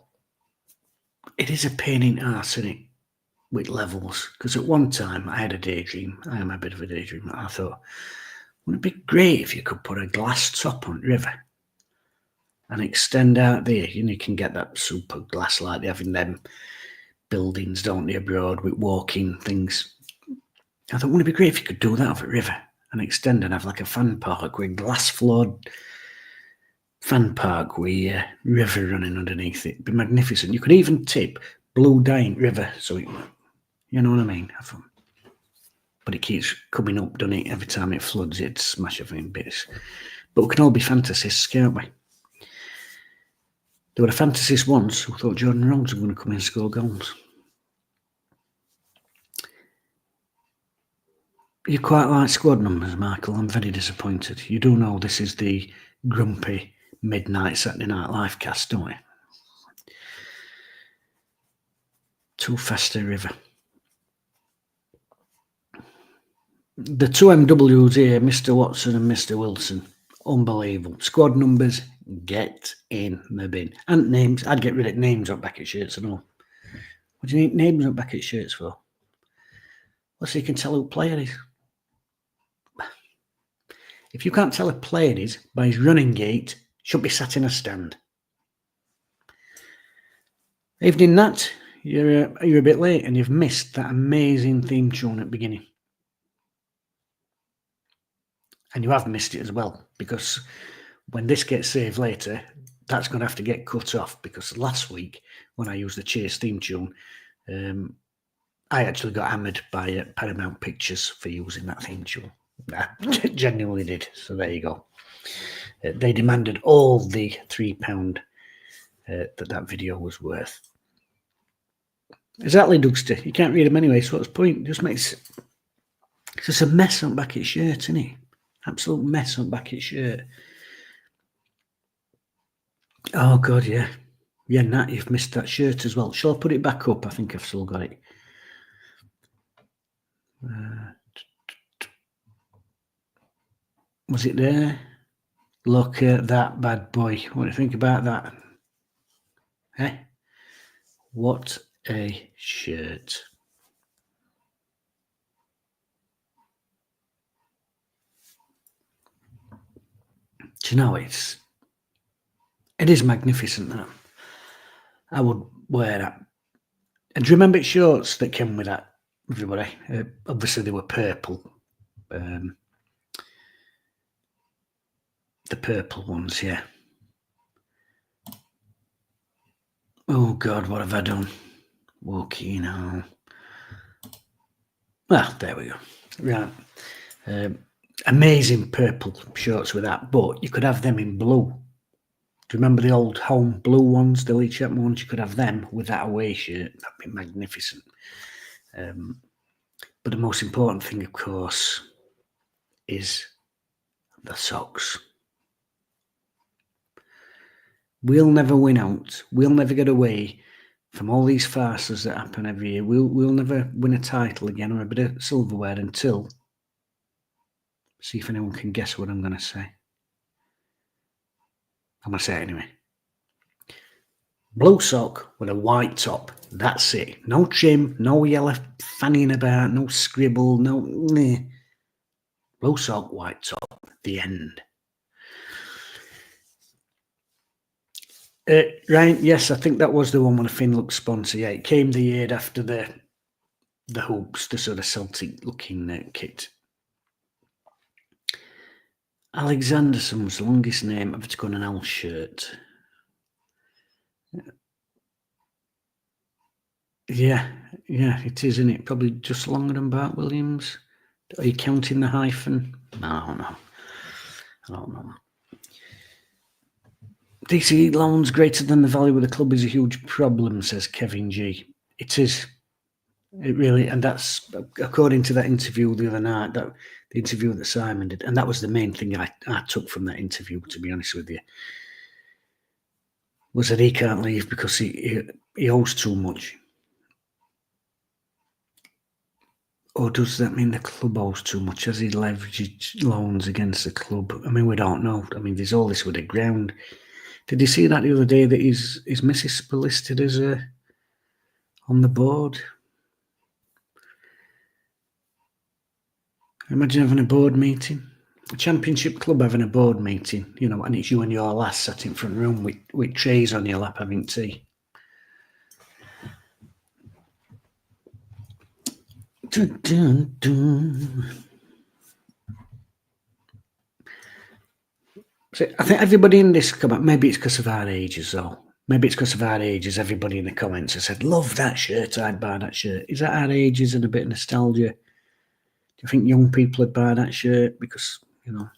It is a pain in the arse, isn't it? With levels. Because at one time I had a daydream. I am a bit of a daydream. I thought, wouldn't it be great if you could put a glass top on the river and extend out there? You know, you can get that super glass like they have in them buildings, don't they, abroad with walking things. I thought, wouldn't it be great if you could do that over a river and extend and have like a fan park with glass floored fan park with river running underneath it. It'd be magnificent. You could even tip blue dye river, so it, you know what I mean? But it keeps coming up, doesn't it? Every time it floods, it'd smash everything in bits. But we can all be fantasists, can't we? There were a fantasist once who thought Jordan Rhodes was going to come in and score goals. You quite like squad numbers, Michael. I'm very disappointed. You do know this is the grumpy midnight Saturday Night Live cast, don't you? Too fast a river. The 2 MWs here, Mr. Watson and Mr. Wilson. Unbelievable. Squad numbers, get in the bin. And names. I'd get rid of names on bucket shirts and all. What do you need names on bucket shirts for? Well, so you can tell who player is. If you can't tell a player is by his running gait, should be sat in a stand. Evening, Nat. You're a bit late and you've missed that amazing theme tune at the beginning. And you have missed it as well, because when this gets saved later, that's going to have to get cut off, because last week when I used the Chase theme tune, I actually got hammered by Paramount Pictures for using that theme tune. I genuinely did. So there you go. They demanded all the £3 that video was worth. Exactly, Dugster. You can't read them anyway, so what's the point? It just makes... It's just a mess on Beckett's shirt, isn't it? Absolute mess on Beckett's shirt. Oh, God, yeah. Yeah, Nat, you've missed that shirt as well. Shall I put it back up? I think I've still got it. Was it there? Look at that bad boy. What do you think about that? Eh? What a shirt. Do you know, it is magnificent, that. I would wear that. And do you remember shorts that came with that, everybody? Obviously, they were purple. The purple ones, yeah. Oh, God, what have I done? Walking home. Well, there we go. Right. Amazing purple shorts with that, but you could have them in blue. Do you remember the old home blue ones, the Lee Chapman ones? You could have them with that away shirt. That'd be magnificent. But the most important thing, of course, is the socks. We'll never win out. We'll never get away from all these farces that happen every year. We'll never win a title again or a bit of silverware until... See if anyone can guess what I'm going to say. I'm going to say it anyway. Blue sock with a white top. That's it. No trim, no yellow fanning about, no scribble, no... Meh. Blue sock, white top. The end. Ryan, yes, I think that was the one with the Finlook sponsor. Yeah, it came the year after the hoops, the sort of Celtic-looking kit. Alexanderson's longest name of it's got an L shirt. Yeah, it is, isn't it? Probably just longer than Bart Williams. Are you counting the hyphen? No. I don't know. DC loans greater than the value of the club is a huge problem, says Kevin G. It is. It really, and that's according to that interview the other night, the interview that Simon did, and that was the main thing I took from that interview, to be honest with you, was that he can't leave because he owes too much. Or does that mean the club owes too much? Has he leveraged loans against the club? I mean, we don't know. I mean, there's all this with the ground. Did you see that the other day that his missus listed as on the board? Imagine having a board meeting. A championship club having a board meeting, you know, and it's you and your lass sat in front room with trays on your lap having tea. Dun, dun, dun. So I think everybody in this comment, maybe it's because of our ages though. Maybe it's because of our ages. Everybody in the comments has said, love that shirt, I'd buy that shirt. Is that our ages and a bit of nostalgia? Do you think young people would buy that shirt? Because, you know,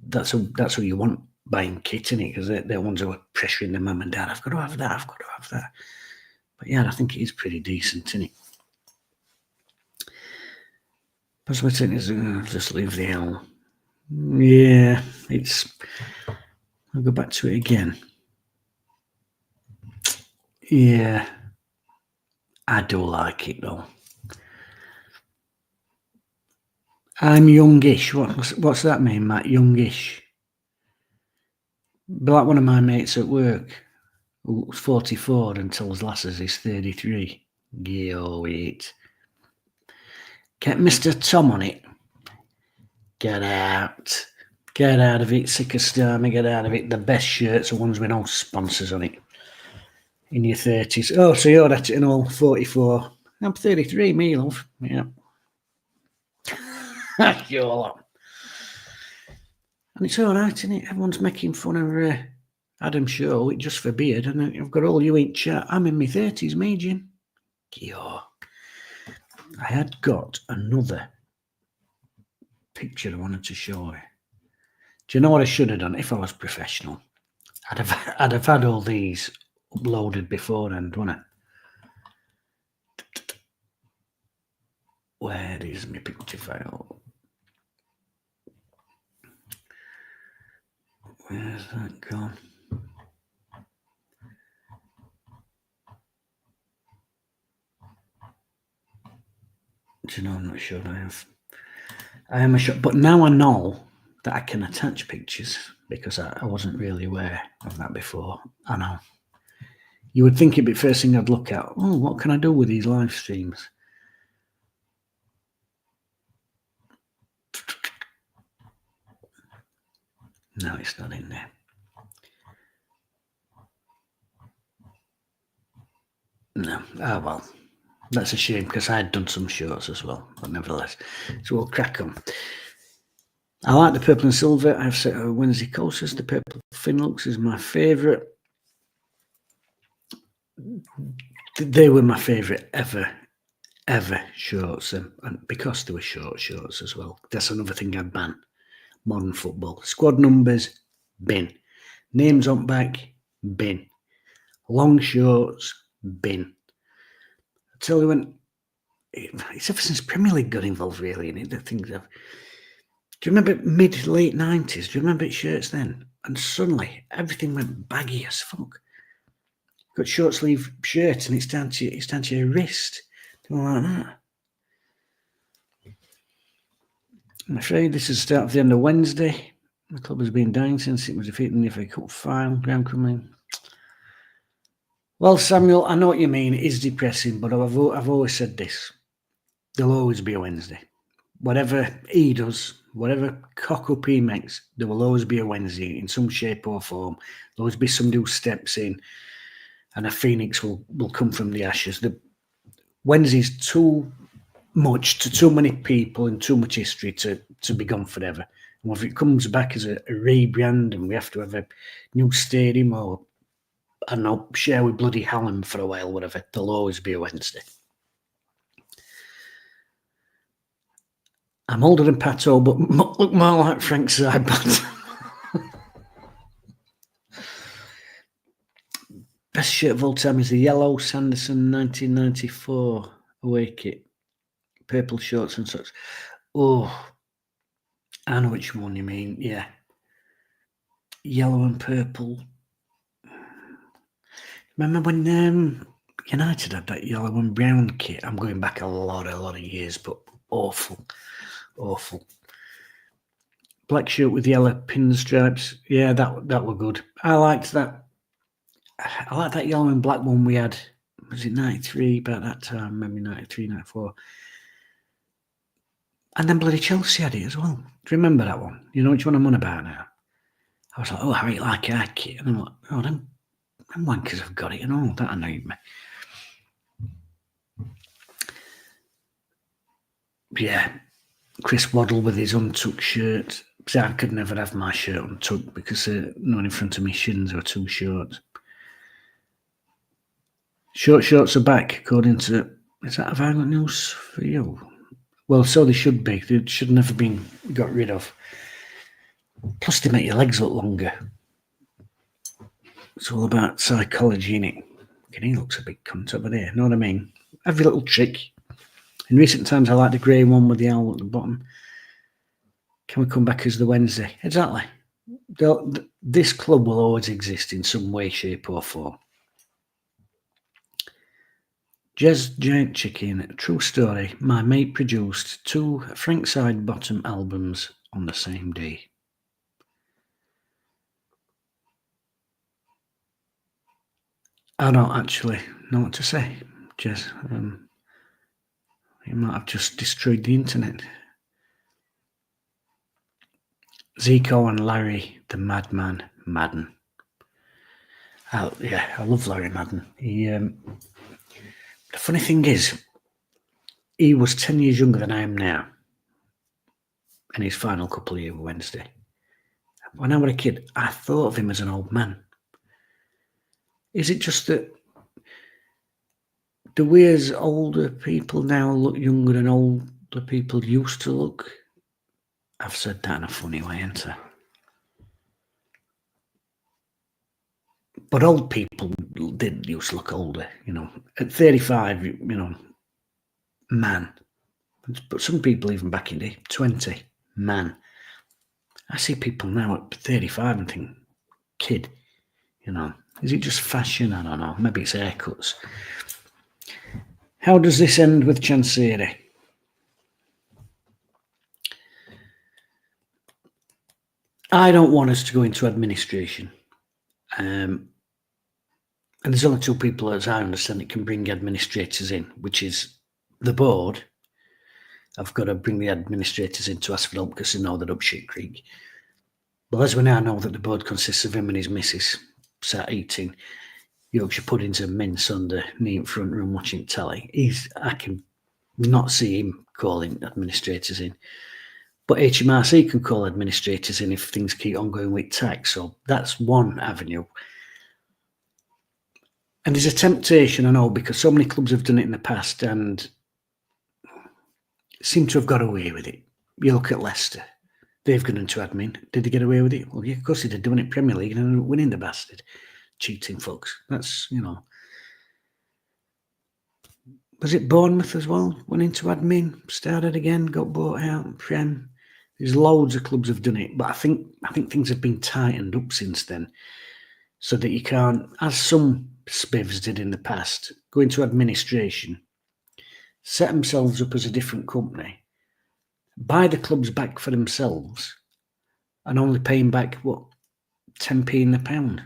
that's what you want buying kit, innit? Because they're the ones who are pressuring their mum and dad, I've got to have that, I've got to have that. But yeah, I think it is pretty decent, isn't it? Possibly just leave the L. Yeah, I'll go back to it again. Yeah, I do like it though. I'm youngish. What's that mean, Matt? Youngish. But like one of my mates at work, who's 44 and tells lasses he's 33. Yeah, wait. Get Mr. Tom on it. Get out. Get out of it. Sick of Starmy. Get out of it. The best shirts are ones with no sponsors on it. in your 30s. Oh, so you're at it and all 44. I'm 33, me love. Yeah. Sure. And it's all right, isn't it? Everyone's making fun of Adam Shaw, just for beard, and I've got all you in chat. I'm in my 30s, me, Jim. Yeah. I had got another picture I wanted to show you. Do you know what I should have done if I was professional? I'd have had all these uploaded beforehand, wouldn't I? Where is my picture file? Where's that gone? Do you know, I'm not sure I am sure, but now I know that I can attach pictures because I wasn't really aware of that before. I know. You would think it'd be the first thing I'd look at. Oh, what can I do with these live streams? No, it's not in there. No. Ah, well, that's a shame because I had done some shorts as well, but nevertheless. So we'll crack on. I like the purple and silver. I've set Wednesday coasters. The purple Finlux is my favourite. They were my favourite ever shorts, and because they were shorts as well. That's another thing I'd ban. Modern football. Squad numbers, bin. Names on back, bin. Long shorts, bin. I tell you when, it's ever since Premier League got involved really in it, the things have. Do you remember mid-late 90s? Do you remember shirts then? And suddenly everything went baggy as fuck. Got short sleeve shirts and it's down to your wrist. Something like that. I'm afraid this is the start of the end of Wednesday. The club has been down since it was defeated in the FA Cup final. Ground crumbling. Well, Samuel, I know what you mean. It is depressing, but I've always said this. There'll always be a Wednesday. Whatever he does, whatever cock-up he makes, there will always be a Wednesday in some shape or form. There'll always be somebody who steps in and a phoenix will come from the ashes. The Wednesday's too much to too many people and too much history to be gone forever. And if it comes back as a rebrand and we have to have a new stadium or, I don't know, share with bloody Hallam for a while, whatever, there'll always be a Wednesday. I'm older than Pato, but look more like Frank Sybot. Best shirt of all time is the yellow Sanderson 1994 away kit. Purple shorts and such. Oh, I know which one you mean, yeah. Yellow and purple. Remember when United had that yellow and brown kit? I'm going back a lot of years, but awful. Black shirt with yellow pinstripes. Yeah, that were good. I liked that. I like that yellow and black one we had. Was it 93? About that time, maybe 93, 94. And then bloody Chelsea had it as well. Do you remember that one? You know which one I'm on about now? I was like, oh, I really like our kit. And I'm like, oh, them wankers have got it and all. That annoyed me. Yeah, Chris Waddle with his untucked shirt. See, I could never have my shirt untucked because no one in front of me shins are too short. Short shorts are back, according to... Is that a violent news for you? Well, so they should be. They should never been got rid of. Plus, they make your legs look longer. It's all about psychology, innit? He looks a big cunt over there. Know what I mean? Every little trick. In recent times, I like the grey one with the owl at the bottom. Can we come back as the Wednesday? Exactly. This club will always exist in some way, shape, or form. Jez Giant Chicken, true story. My mate produced 2 Frank Sidebottom albums on the same day. I don't actually know what to say, Jez. You might have just destroyed the internet. Zico and Larry, the Madman Madden. I love Larry Madden. The funny thing is, he was 10 years younger than I am now, in his final couple of years with Wednesday. When I was a kid, I thought of him as an old man. Is it just that the way as older people now look younger than older people used to look? I've said that in a funny way, haven't I? But old people did used to look older, At 35, man. But some people even back in the 20, man. I see people now at 35 and think, kid, Is it just fashion? I don't know. Maybe it's haircuts. How does this end with Chancery? I don't want us to go into administration. And there's only two people, as I understand it, can bring administrators in, which is the board. I've got to bring the administrators in to ask for help because they know they're up shit creek. Well, as we now know that the board consists of him and his missus sat eating Yorkshire puddings and mince on the neat front room watching telly. I can not see him calling administrators in. But HMRC can call administrators in if things keep on going with tax. So that's one avenue. And there's a temptation, I know, because so many clubs have done it in the past and seem to have got away with it. You look at Leicester. They've gone into admin. Did they get away with it? Well, yeah, of course they did. Doing it Premier League and winning, the bastard. Cheating fucks. That's, Was it Bournemouth as well? Went into admin, started again, got bought out, Prem. There's loads of clubs have done it, but I think things have been tightened up since then, so that you can't, as some spivs did in the past, go into administration, set themselves up as a different company, buy the clubs back for themselves, and only paying back 10p in the pound.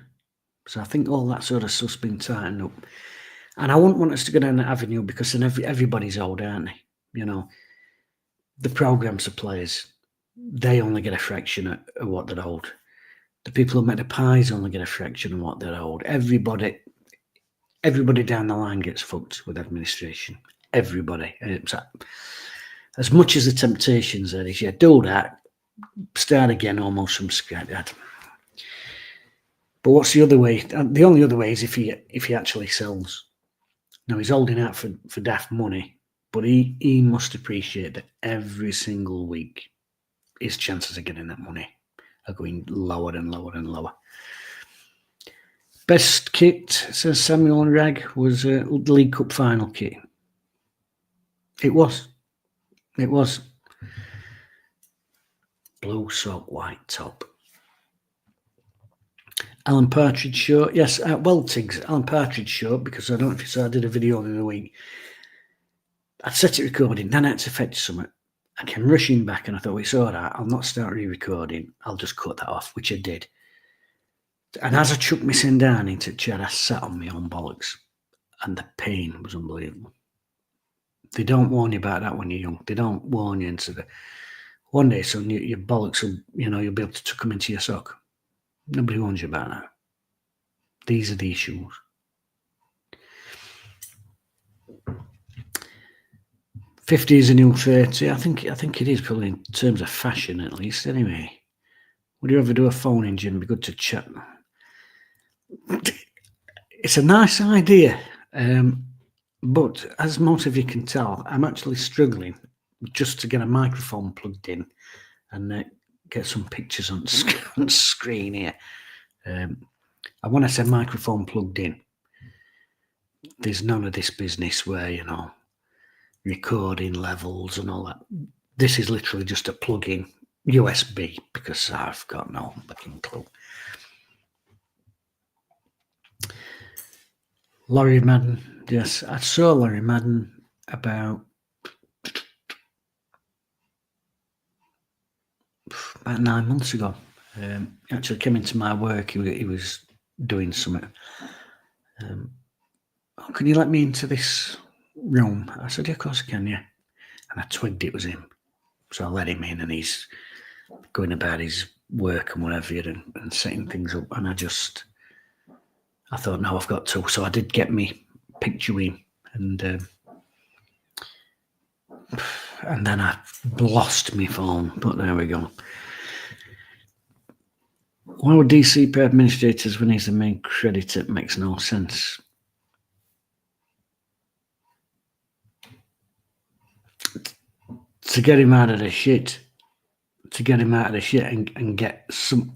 So I think all that sort of stuff's been tightened up, and I wouldn't want us to go down that avenue because then everybody's owed, aren't they? The programme suppliers, they only get a fraction of what they're owed. The people who make the pies only get a fraction of what they're owed. Everybody down the line gets fucked with administration. Everybody. As much as the temptations there is, do that, start again almost from scratch. But what's the other way? The only other way is if he actually sells. Now, he's holding out for daft money, but he must appreciate that every single week his chances of getting that money are going lower and lower and lower. Best kit, says Samuel and Rag, was the League Cup final kit. It was. Blue sock, white top. Alan Partridge show. Yes, Tiggs, Alan Partridge show, because I don't know if you saw, I did a video the other week. I'd set it recording, then I had to fetch something. I came rushing back and I thought, it's all right, I'll not start re-recording. I'll just cut that off, which I did. And as I chucked my sin down into the chair, I sat on my own bollocks. And the pain was unbelievable. They don't warn you about that when you're young. They don't warn you into the... One day, son, your bollocks will, you'll be able to tuck them into your sock. Nobody warns you about that. These are the issues. $50 is a new 30. I think it is, probably in terms of fashion at least. Anyway, would you ever do a phone in, Jim? Be good to chat. It's a nice idea, but as most of you can tell, I'm actually struggling just to get a microphone plugged in and get some pictures on screen here. I want to say microphone plugged in. There's none of this business where, recording levels and all that. This is literally just a plug-in USB because I've got no fucking clue. Larry Madden, yes, I saw Larry Madden about 9 months ago. He actually came into my work. He was doing something. Can you let me into this room? I said, yeah, of course I can, yeah. And I twigged it was him. So I let him in and he's going about his work and whatever and setting things up. And I thought, no, I've got to. So I did get me picture with him, and then I lost my phone. But there we go. Why would DC pay administrators when he's the main creditor? It makes no sense. To get him out of the shit. To get him out of the shit and get some.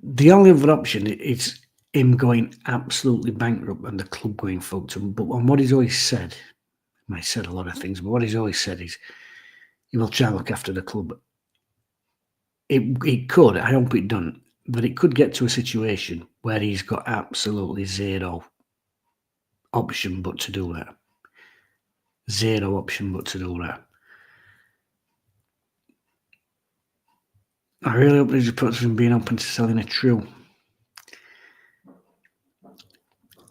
The only other option is him going absolutely bankrupt and the club going fucked him. But on what he's always said, he said a lot of things, but what he's always said is he will try and look after the club. It could, I hope it doesn't, but it could get to a situation where he's got absolutely zero option but to do that. Zero option but to do that. I really hope there's reports of him being open to selling a true.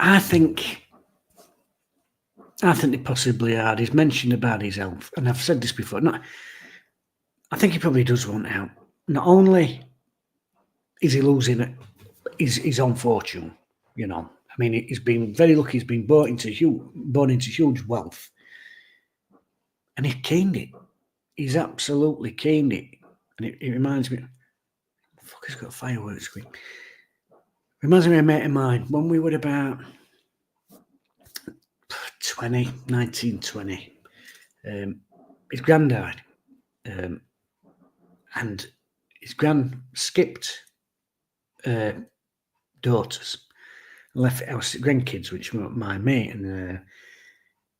I think they possibly are. He's mentioned about his health, and I've said this before. I think he probably does want out. Not only is he losing his own fortune, you know. I mean, he's been very lucky. He's been born into huge wealth, and he's caned it. He's absolutely caned it. And it reminds me, fuck, he's got a fireworks screen. Reminds me of a mate of mine when we were about 19, 20. His gran died, and his gran skipped daughters, left our grandkids, which were my mate and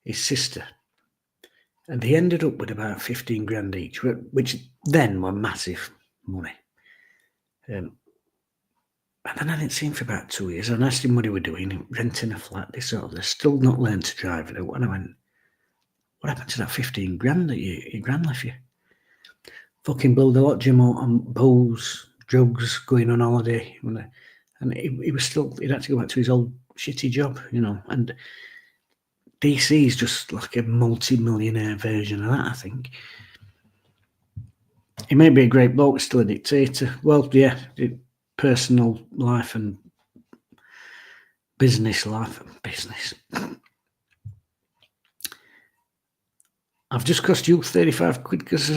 his sister. And they ended up with about 15 grand each, which then were massive money. And then I didn't see him for about 2 years. And I asked him what he was doing, renting a flat, this sort of. They're still not learned to drive it. And I went, what happened to that 15 grand that your gran left you? Fucking blew the lot, Jim, on booze, drugs, going on holiday. And he was still, he'd had to go back to his old shitty job, you know. And DC is just like a multi-millionaire version of that, I think. He may be a great bloke, still a dictator. Well, yeah, personal life and business life. Business. I've just cost you 35 quid because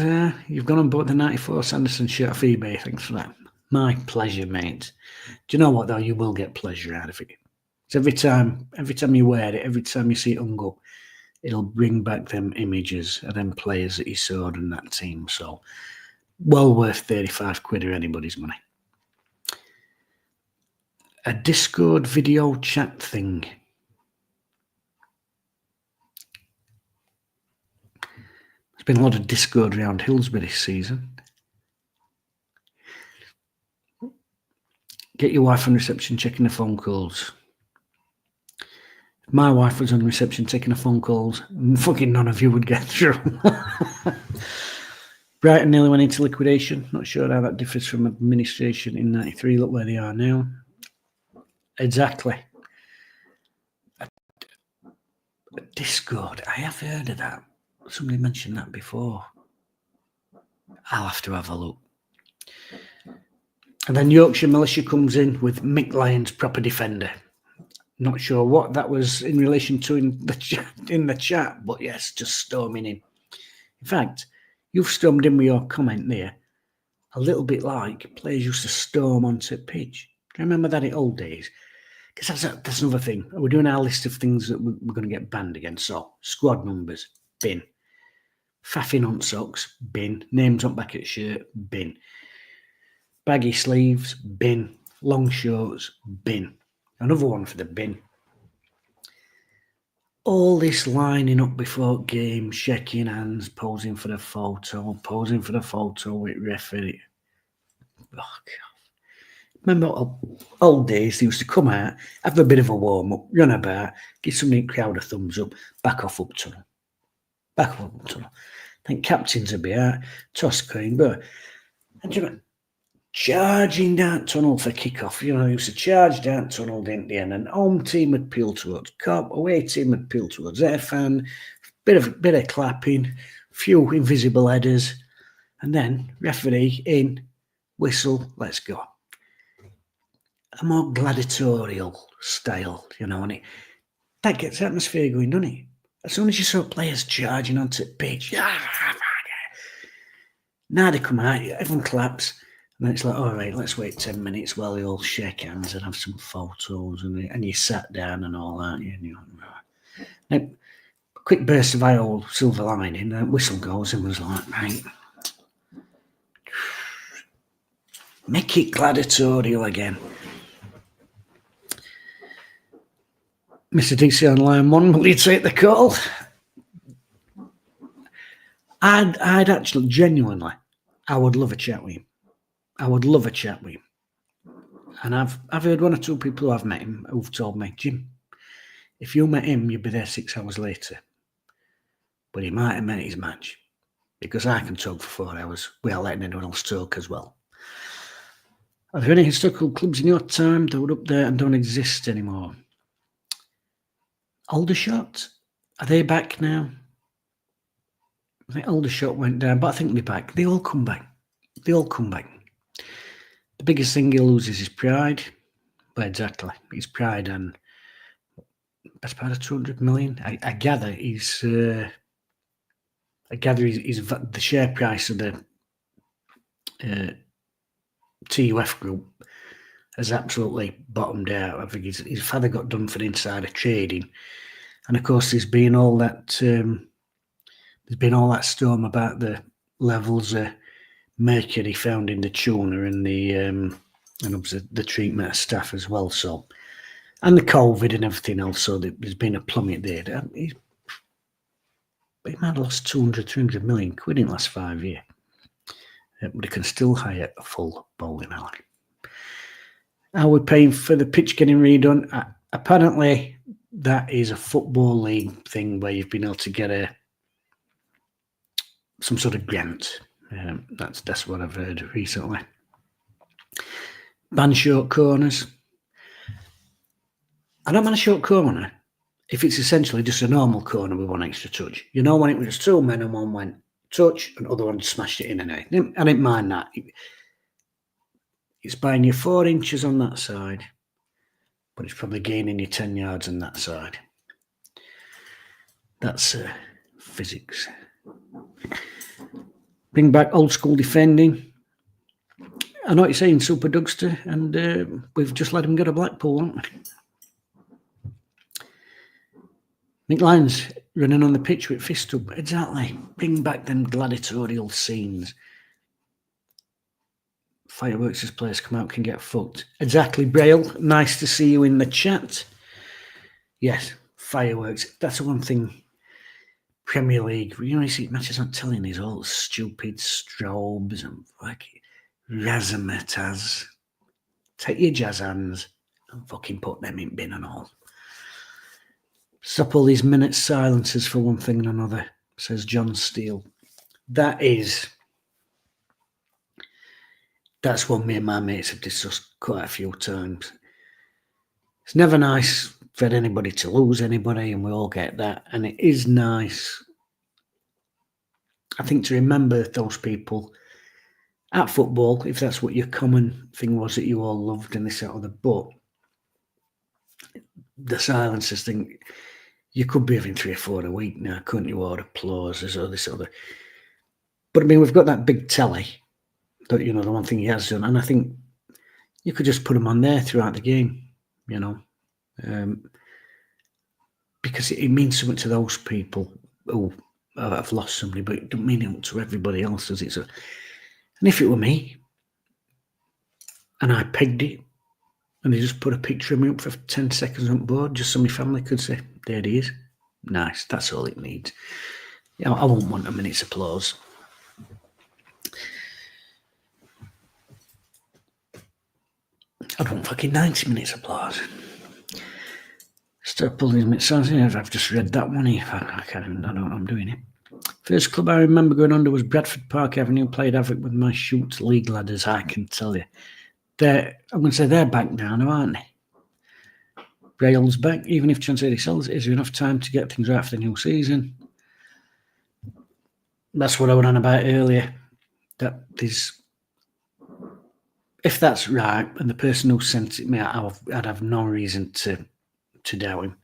you've gone and bought the 94 Sanderson shirt off eBay. Thanks for that. My pleasure, mate. Do you know what, though? You will get pleasure out of it. Every time you wear it, every time you see it hung up, it'll bring back them images of them players that you saw in that team. So, well worth 35 quid or anybody's money. A Discord video chat thing. There's been a lot of Discord around Hillsborough this season. Get your wife on reception checking the phone calls. My wife was on reception taking the phone calls. Fucking none of you would get through. Brighton nearly went into liquidation. Not sure how that differs from administration in 93. Look where they are now. Exactly. Discord. I have heard of that. Somebody mentioned that before. I'll have to have a look. And then Yorkshire Militia comes in with Mick Lyons, proper defender. Not sure what that was in relation to in the chat, but yes, just storming in. In fact, you've stormed in with your comment there, a little bit like players used to storm onto pitch. Do you remember that in old days? Because that's another thing. We're doing our list of things that we're going to get banned again. So, squad numbers, bin. Faffing on socks, bin. Names on back at shirt, bin. Baggy sleeves, bin. Long shorts, bin. Another one for the bin. All this lining up before game, shaking hands, posing for the photo with referee. Oh, God. Remember old days, they used to come out, have a bit of a warm-up, run about, give somebody in the crowd a thumbs up, back off up tunnel. Then captains would be out, toss coin, but charging down tunnel for kick-off. You know, they used to charge down tunnel, didn't they? And an home team would peel towards Cop, away team would peel towards their fan, bit of clapping, few invisible headers, and then referee in, whistle, let's go. a more gladiatorial style, you know, and that gets the atmosphere going, doesn't it? As soon as you saw players charging onto the pitch, now they come out, everyone claps, and then it's like, all right, let's wait 10 minutes while they all shake hands and have some photos, and you sat down and all that. Now, quick burst of our old silver lining, whistle goes, and was like, right, make it gladiatorial again. Mr. DC on line 1, will you take the call? I'd actually, genuinely, I would love a chat with him. I would love a chat with him. And I've heard one or two people who have met him who've told me, Jim, if you met him, you'd be there 6 hours later. But he might have met his match, because I can talk for 4 hours without letting anyone else talk as well. Are there any historical clubs in your time that were up there and don't exist anymore? Aldershot, are they back now? I think Aldershot went down, but I think they're back. They all come back. They all come back. The biggest thing he loses is pride. Well, exactly. His pride, and best part of 200 million. I gather he's. The share price of the TUF group has absolutely bottomed out. I think his father got done for insider trading, and of course there's been all that storm about the levels of mercury found in the tuna and the obviously the treatment of staff as well. So, and the COVID and everything else. So there's been a plummet there. He might have lost 300 million quid in the last 5 years. But he can still hire a full bowling alley. Are we paying for the pitch getting redone? Apparently, that is a football league thing where you've been able to get some sort of grant. That's what I've heard recently. Ban short corners. I don't mind a short corner if it's essentially just a normal corner with one extra touch. You know, when it was 2 men and one went touch and the other one smashed it in and out. I didn't mind that. It's buying you 4 inches on that side, but it's probably gaining you 10 yards on that side. That's physics. Bring back old school defending. I know what you're saying, Super Dugster, and we've just let him go to Blackpool, haven't we? Nick Lyons running on the pitch with fist up. Exactly. Bring back them gladiatorial scenes. Fireworks as players come out can get fucked. Exactly, Braille. Nice to see you in the chat. Yes, fireworks. That's the one thing. Premier League, you know, you see matches on telly, these all stupid strobes and like razzmatazz. Take your jazz hands and fucking put them in bin and all. Stop all these minute silences for one thing and another, says John Steele. That's what me and my mates have discussed quite a few times. It's never nice for anybody to lose anybody, and we all get that. And it is nice, I think, to remember those people at football, if that's what your common thing was that you all loved and this, that, or the, but the silences thing, you could be having 3 or 4 a week now, couldn't you? Or applauses or this or that. But I mean, we've got that big telly, that, you know, the one thing he has done, and I think you could just put them on there throughout the game, you know, because it means something to those people who have lost somebody, but it doesn't mean it to everybody else, does it? So, and if it were me, and I pegged it, and they just put a picture of me up for 10 seconds on board, just so my family could say, there he is. Nice, that's all it needs. You know, I won't want a minute's applause. I don't want fucking 90 minutes applause. Start pulling him. It sounds, I've just read that one. I can't even, I don't know what I'm doing here. First club I remember going under was Bradford Park Avenue. Played havoc with my shoot league ladders, I can tell you. I'm going to say they're back now, aren't they? Rail's back. Even if Chancery sells, is there enough time to get things right for the new season? That's what I went on about earlier. That there's if that's right, and the person who sent it me, I'd have no reason to doubt him.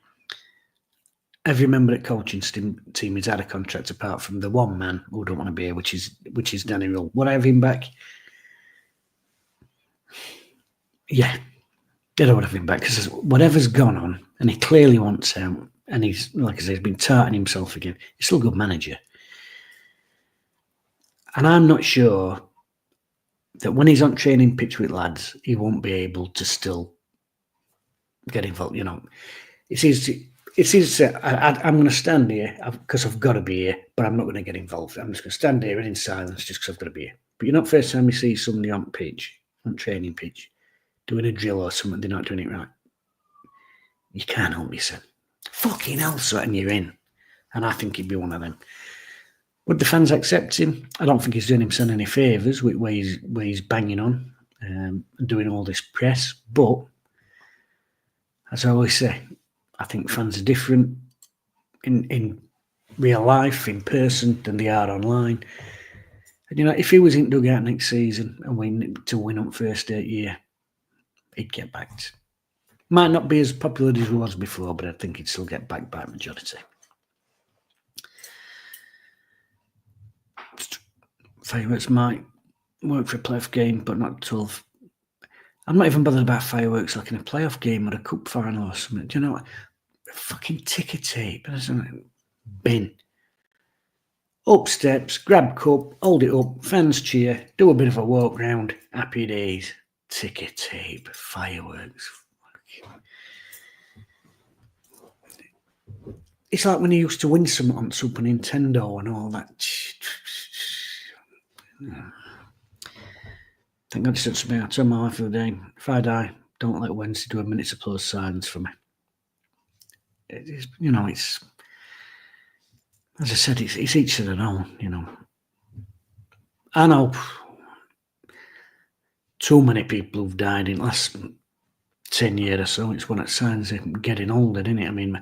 Every member at coaching team has had a contract apart from the one man who don't want to be here, which is Danny Rule. Would I have him back? Yeah, I don't want to have him back because whatever's gone on, and he clearly wants out, and he's, like I say, he's been tarting himself again. He's still a good manager. And I'm not sure that when he's on training pitch with lads, he won't be able to still get involved. You know, it's easy to say, I'm going to stand here because I've got to be here, but I'm not going to get involved. I'm just going to stand here in silence just because I've got to be here. But you're not first time you see somebody on pitch, on training pitch, doing a drill or something, they're not doing it right. You can't help yourself. Fucking hell, and you're in. And I think he'd be one of them. Would the fans accept him? I don't think he's doing himself any favours where he's banging on and doing all this press. But, as I always say, I think fans are different in real life, in person, than they are online. And, you know, if he was in dugout next season and win up first 8 year, he'd get backed. Might not be as popular as he was before, but I think he'd still get backed by a majority. Fireworks might work for a playoff game, but not 12. I'm not even bothered about fireworks like in a playoff game or a cup final or something. Do you know what? Fucking ticker tape, isn't it? Bin. Up steps, grab cup, hold it up, fans cheer, do a bit of a walk round, happy days. Ticker tape, fireworks. It's like when he used to win something on Super Nintendo and all that. Thank God he said to me, I tell my wife the other day, if I die, don't let Wednesday do a minute's applause silence for me. It's, you know, it's, as I said, it's each to their own, you know. I know too many people who've died in the last 10 years or so. It's one of the signs of getting older, isn't it? I mean,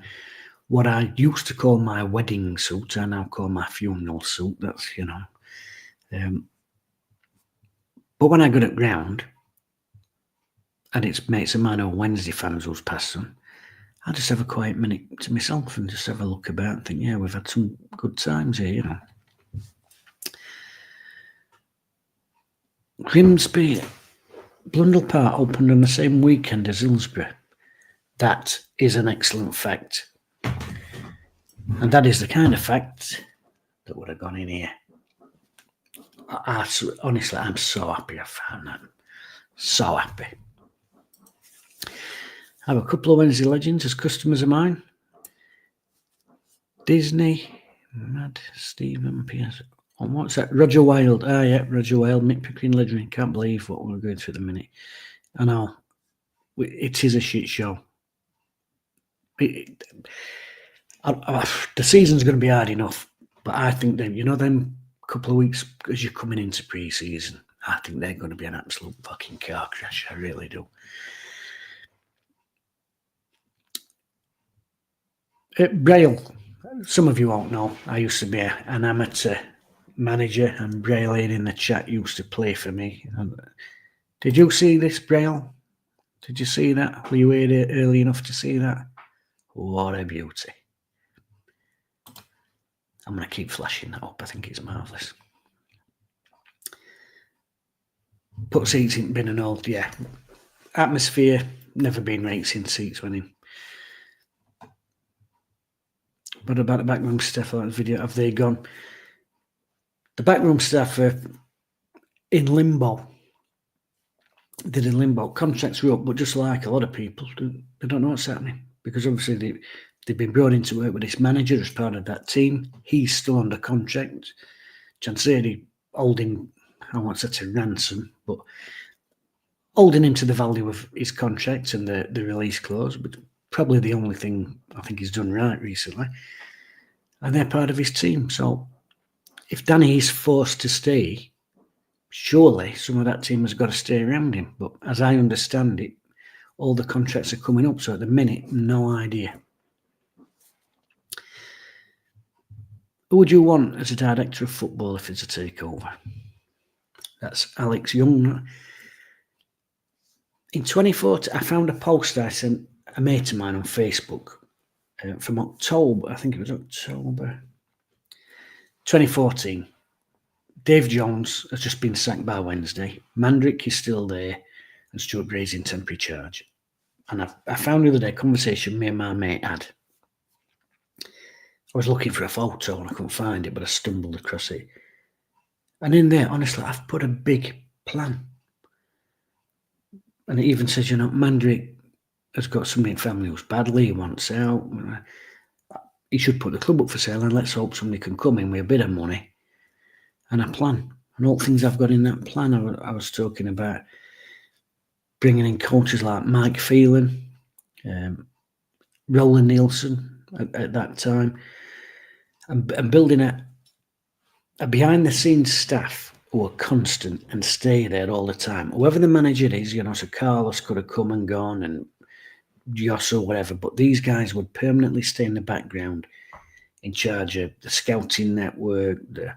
what I used to call my wedding suit, I now call my funeral suit. That's, you know. But when I got at ground, and it's mates of mine who are Wednesday fans who's passed on, I just have a quiet minute to myself and just have a look about and think, yeah, we've had some good times here, you know. Grimsby, Blundell Park opened on the same weekend as Hillsborough. That is an excellent fact. And that is the kind of fact that would have gone in here. Honestly, I'm so happy I found that. So happy. I have a couple of Wednesday legends as customers of mine. Disney, Mad Stephen Pierce. Oh, what's that? Roger Wilde. Ah, yeah, Roger Wilde, Mick Pickering legend. Can't believe what we're going through at the minute. I know. It is a shit show. The season's going to be hard enough, but I think that, you know, them couple of weeks as you're coming into pre-season, I think they're going to be an absolute fucking car crash. I really do. Braille, some of you won't know, I used to be an amateur manager, and Braille in the chat used to play for me. Did you see this, Braille? Did you see that? Were you here early enough to see that? What a beauty. I'm going to keep flashing that up. I think it's marvellous. Put seats in bin and all, yeah. Atmosphere, never been racing seats winning. What about the backroom staff on the video? Have they gone? The backroom staff are in limbo. They're in limbo. Contracts are up, but just like a lot of people, they don't know what's happening. Because obviously they've been brought into work with this manager as part of that team. He's still under contract. Chanseri holding, I won't say to ransom, but holding him to the value of his contract and the release clause, but probably the only thing I think he's done right recently. And they're part of his team. So if Danny is forced to stay, surely some of that team has got to stay around him. But as I understand it, all the contracts are coming up. So at the minute, no idea. Who would you want as a director of football if it's a takeover? That's Alex Young. In 2014, I found a post I sent a mate of mine on Facebook from October. I think it was October 2014. Dave Jones has just been sacked by Wednesday. Mandrick is still there, and Stuart Gray's in temporary charge. And I found the other day a conversation me and my mate had. I was looking for a photo and I couldn't find it, but I stumbled across it. And in there, honestly, I've put a big plan. And it even says, Mandrick has got somebody in family who's badly, he wants out. He should put the club up for sale, and let's hope somebody can come in with a bit of money and a plan. And all things I've got in that plan, I was talking about bringing in coaches like Mike Phelan, Roland Nielsen at that time, and building a behind-the-scenes staff who are constant and stay there all the time. Whoever the manager is, so Carlos could have come and gone, and Joss or whatever, but these guys would permanently stay in the background in charge of the scouting network, the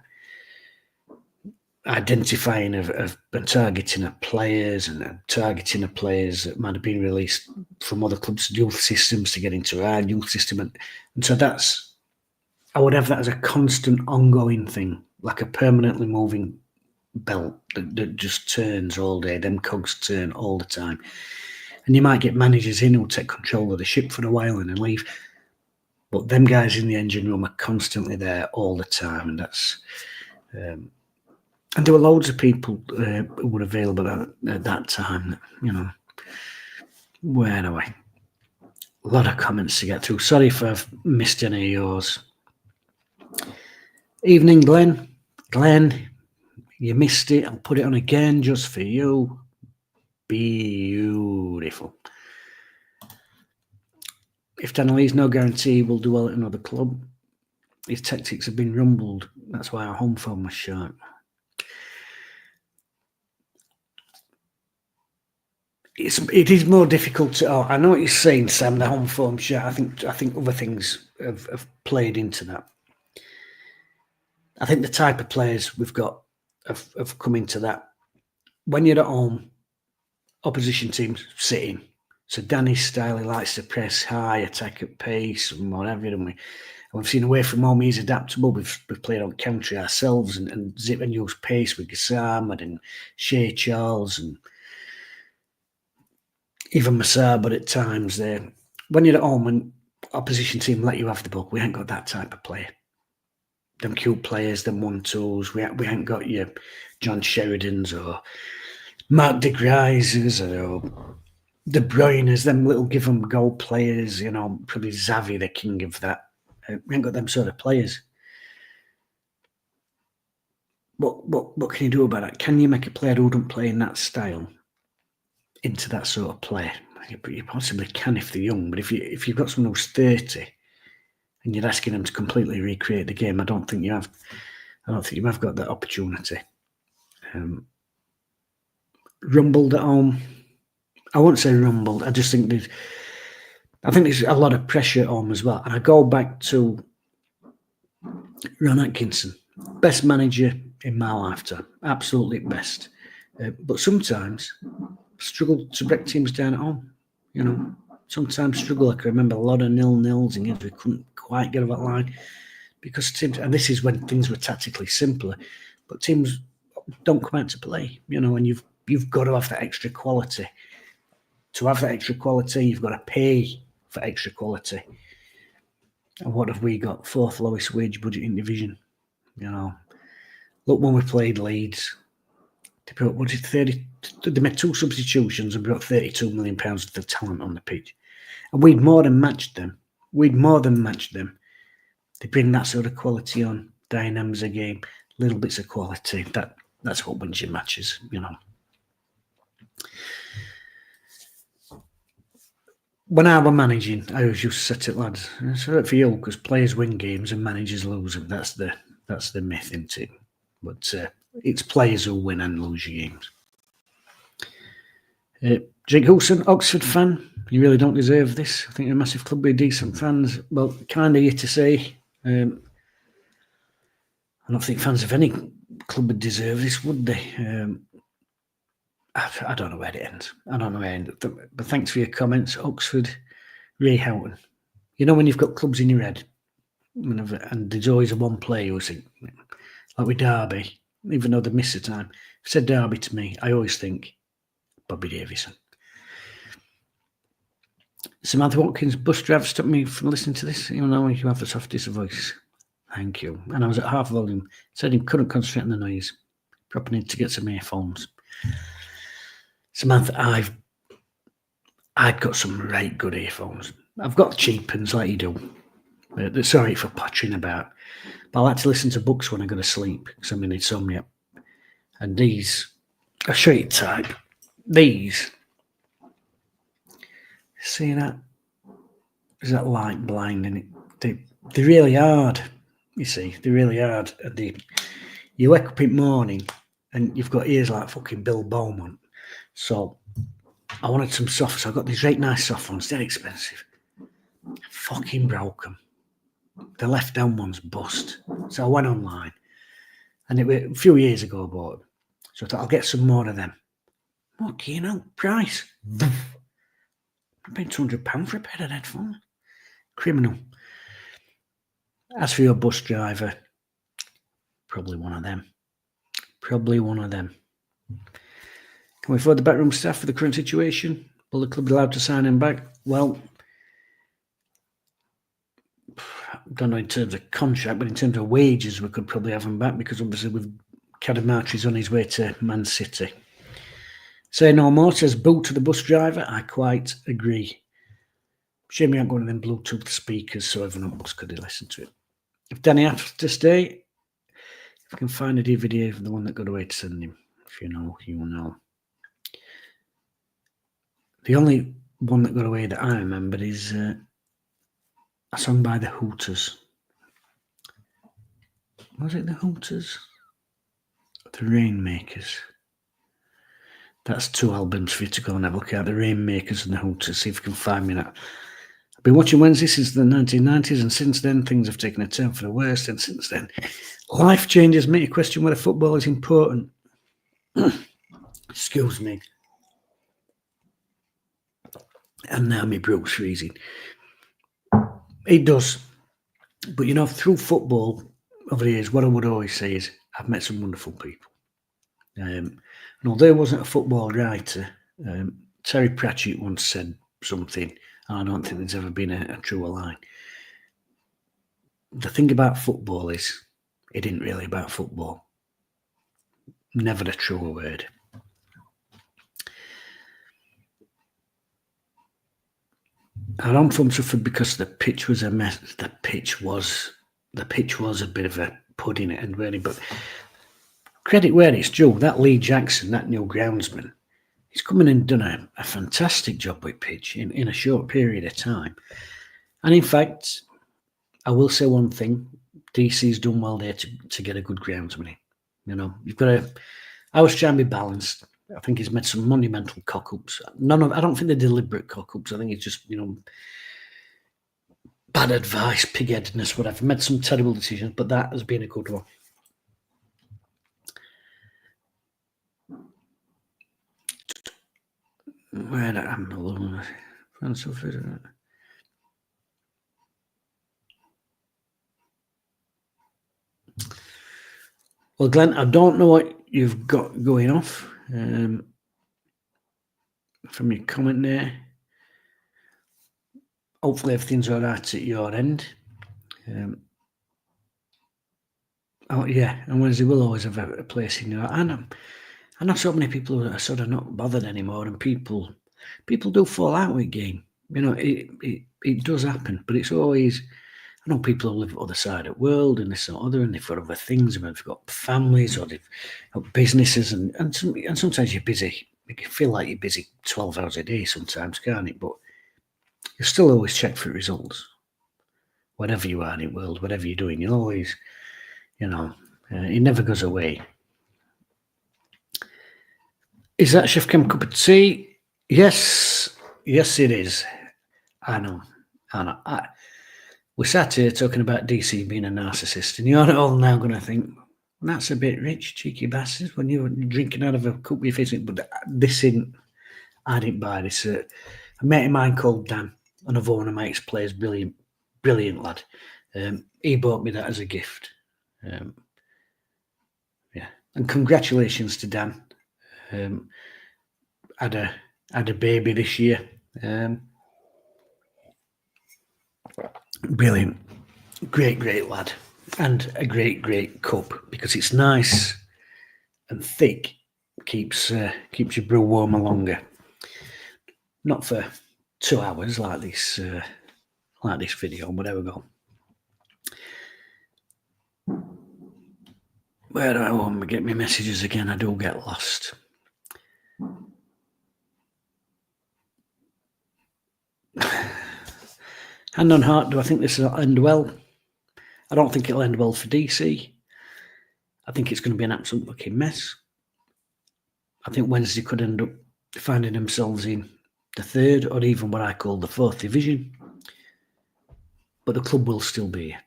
identifying of and targeting of players, and targeting of players that might have been released from other clubs' youth systems to get into our youth system. And so I would have that as a constant ongoing thing, like a permanently moving belt that just turns all day. Them cogs turn all the time. And you might get managers in who'll take control of the ship for a while and then leave. But them guys in the engine room are constantly there all the time. And that's... and there were loads of people who were available at that time. Where do I? A lot of comments to get through. Sorry if I've missed any of yours. Evening, Glenn. Glenn, you missed it. I'll put it on again just for you. Beautiful. If Danley's no guarantee he will do well at another club. His tactics have been rumbled. That's why our home form was short. It is more difficult to. I know what you're saying, Sam. The home form shot. I think other things have played into that. I think the type of players we've got have come into that. When you're at home, opposition teams sitting. So Danny's style, he likes to press high, attack at pace, and whatever. And we've seen away from home, he's adaptable. We've played on country ourselves and zip and use pace with Gassama and Shea Charles and even Masaba at times there. When you're at home and opposition team let you have the ball, we ain't got that type of player. Them cute players, them 1-2s. We ain't got your John Sheridans or Mark de Grijzes or De Bruyne's, them little give them goal players, probably Xavi, the king of that. We ain't got them sort of players. What can you do about that? Can you make a player who don't play in that style into that sort of player? You possibly can if they're young, but if you've got someone who's 30 and you're asking them to completely recreate the game, I don't think you have got that opportunity. Rumbled at home. I won't say rumbled. I just think there's a lot of pressure at home as well. And I go back to Ron Atkinson, best manager in my lifetime, absolutely best. But sometimes struggle to break teams down at home. Sometimes struggle. I can remember a lot of 0-0s and we couldn't quite get over that line because teams. And this is when things were tactically simpler, but teams don't come out to play. And you've got to have that extra quality. To have that extra quality, you've got to pay for extra quality. And what have we got? 4th lowest wage budget in division. Look when we played Leeds. They made 2 substitutions and brought £32 million of the talent on the pitch. And we'd more than matched them. They bring that sort of quality on, dynamics of game, little bits of quality. That's what wins your matches, When I were managing, I always used to set it, lads. It's hurt for you because players win games and managers lose them. That's the myth, isn't it? But it's players who win and lose your games. Jake Hulson, Oxford fan. You really don't deserve this. I think you're a massive club with decent fans. Well, kind of you to say. I don't think fans of any club would deserve this, would they? I don't know where it ends. I don't know where it ends. But thanks for your comments, Oxford, Ray Houghton. You know when you've got clubs in your head, and there's always a one player who think, like with Derby, even though they miss the time. If you said Derby to me, I always think Bobby Davison. Samantha Watkins, bus driver, stopped me from listening to this, even though you have the softest voice. Thank you. And I was at half volume. Said he couldn't concentrate on the noise. Probably need to get some earphones. Samantha, I've got some right good earphones. I've got cheap ones like you do. Sorry for pottering about. But I like to listen to books when I go to sleep because I'm in insomnia. And these, I'll show you the type. These, see that? Is that light blinding it? They're really hard, you see. They're really hard. You wake up in the morning and you've got ears like fucking Bill Beaumont. So I wanted some soft, so I got these right nice soft ones. They're expensive. I fucking broke them. The left down one's bust. So I went online. And it was a few years ago I bought them. So I thought I'll get some more of them. What, you know, price? I paid £200 for a pair of headphones. Criminal. As for your bus driver, probably one of them. Probably one of them. Can we afford the backroom staff for the current situation? Will the club be allowed to sign him back? Well, I don't know in terms of contract, but in terms of wages, we could probably have him back because obviously with Cadamartri's on his way to Man City. Say no more, says boo to the bus driver. I quite agree. Shame we haven't got one of them Bluetooth speakers so everyone else could listen to it. If Danny has to stay, if I can find a DVD of the one that got away to send him. If you know, you will know. The only one that got away that I remember is a song by the Hooters. Was it the Hooters? The Rainmakers. That's 2 albums for you to go and have a look at. The Rainmakers and the Hooters. See if you can find me that. I've been watching Wednesday since the 1990s, and since then things have taken a turn for the worst. And since then, life changes make you question whether football is important. Excuse me. And now my brew's freezing. It does. But you know, through football over the years, what I would always say is I've met some wonderful people. And although I wasn't a football writer, Terry Pratchett once said something, and I don't think there's ever been a truer line. The thing about football is it isn't really about football. Never a truer word. And I'm from Sheffield because the pitch was a mess. The pitch was a bit of a pudding at end, really. But credit where it's due. That Lee Jackson, that new groundsman, he's come in and done a fantastic job with pitch in a short period of time. And in fact, I will say one thing: DC's done well there to get a good groundsman in. You know, you've got to. I was trying to be balanced. I think he's made some monumental cock-ups. I don't think they're deliberate cock-ups. I think it's just, you know, bad advice, pig-headedness, whatever. Made some terrible decisions, but that has been a good one. Where am I alone? Well, Glenn, I don't know what you've got going off from your comment there. Hopefully everything's all right at your end. Oh yeah, and Wednesday will always have a place in your. I know so many people who are sort of not bothered anymore, and people do fall out with game. You know, it does happen, but it's always. I know people who live at the other side of the world and this and other, and they've got other things, and they've got families or they've got businesses, and sometimes you're busy. You can feel like you're busy 12 hours a day sometimes, can't it? But you still always check for results. Whatever you are in the world, whatever you're doing, you'll always, you know, it never goes away. Is that SheffCam cup of tea? Yes, it is. I know. We sat here talking about DC being a narcissist, and you're all now going to think, That's a bit rich, cheeky bastards, when you're drinking out of a cup with your face. But this isn't, I didn't buy this. A mate of mine called Dan, one of one of my ex-players, brilliant lad. He bought me that as a gift. Yeah, and congratulations to Dan. Had a baby this year. Brilliant, great lad, and a great cup because it's nice and thick. Keeps your brew warmer longer. Not for 2 hours like this video, but there we go. Where do I want to get my messages again? I do get lost. Hand on heart, do I think this will end well? I don't think it'll end well for DC. I think it's going to be an absolute fucking mess. I think Wednesday could end up finding themselves in the 3rd or even what I call the 4th division. But the club will still be here.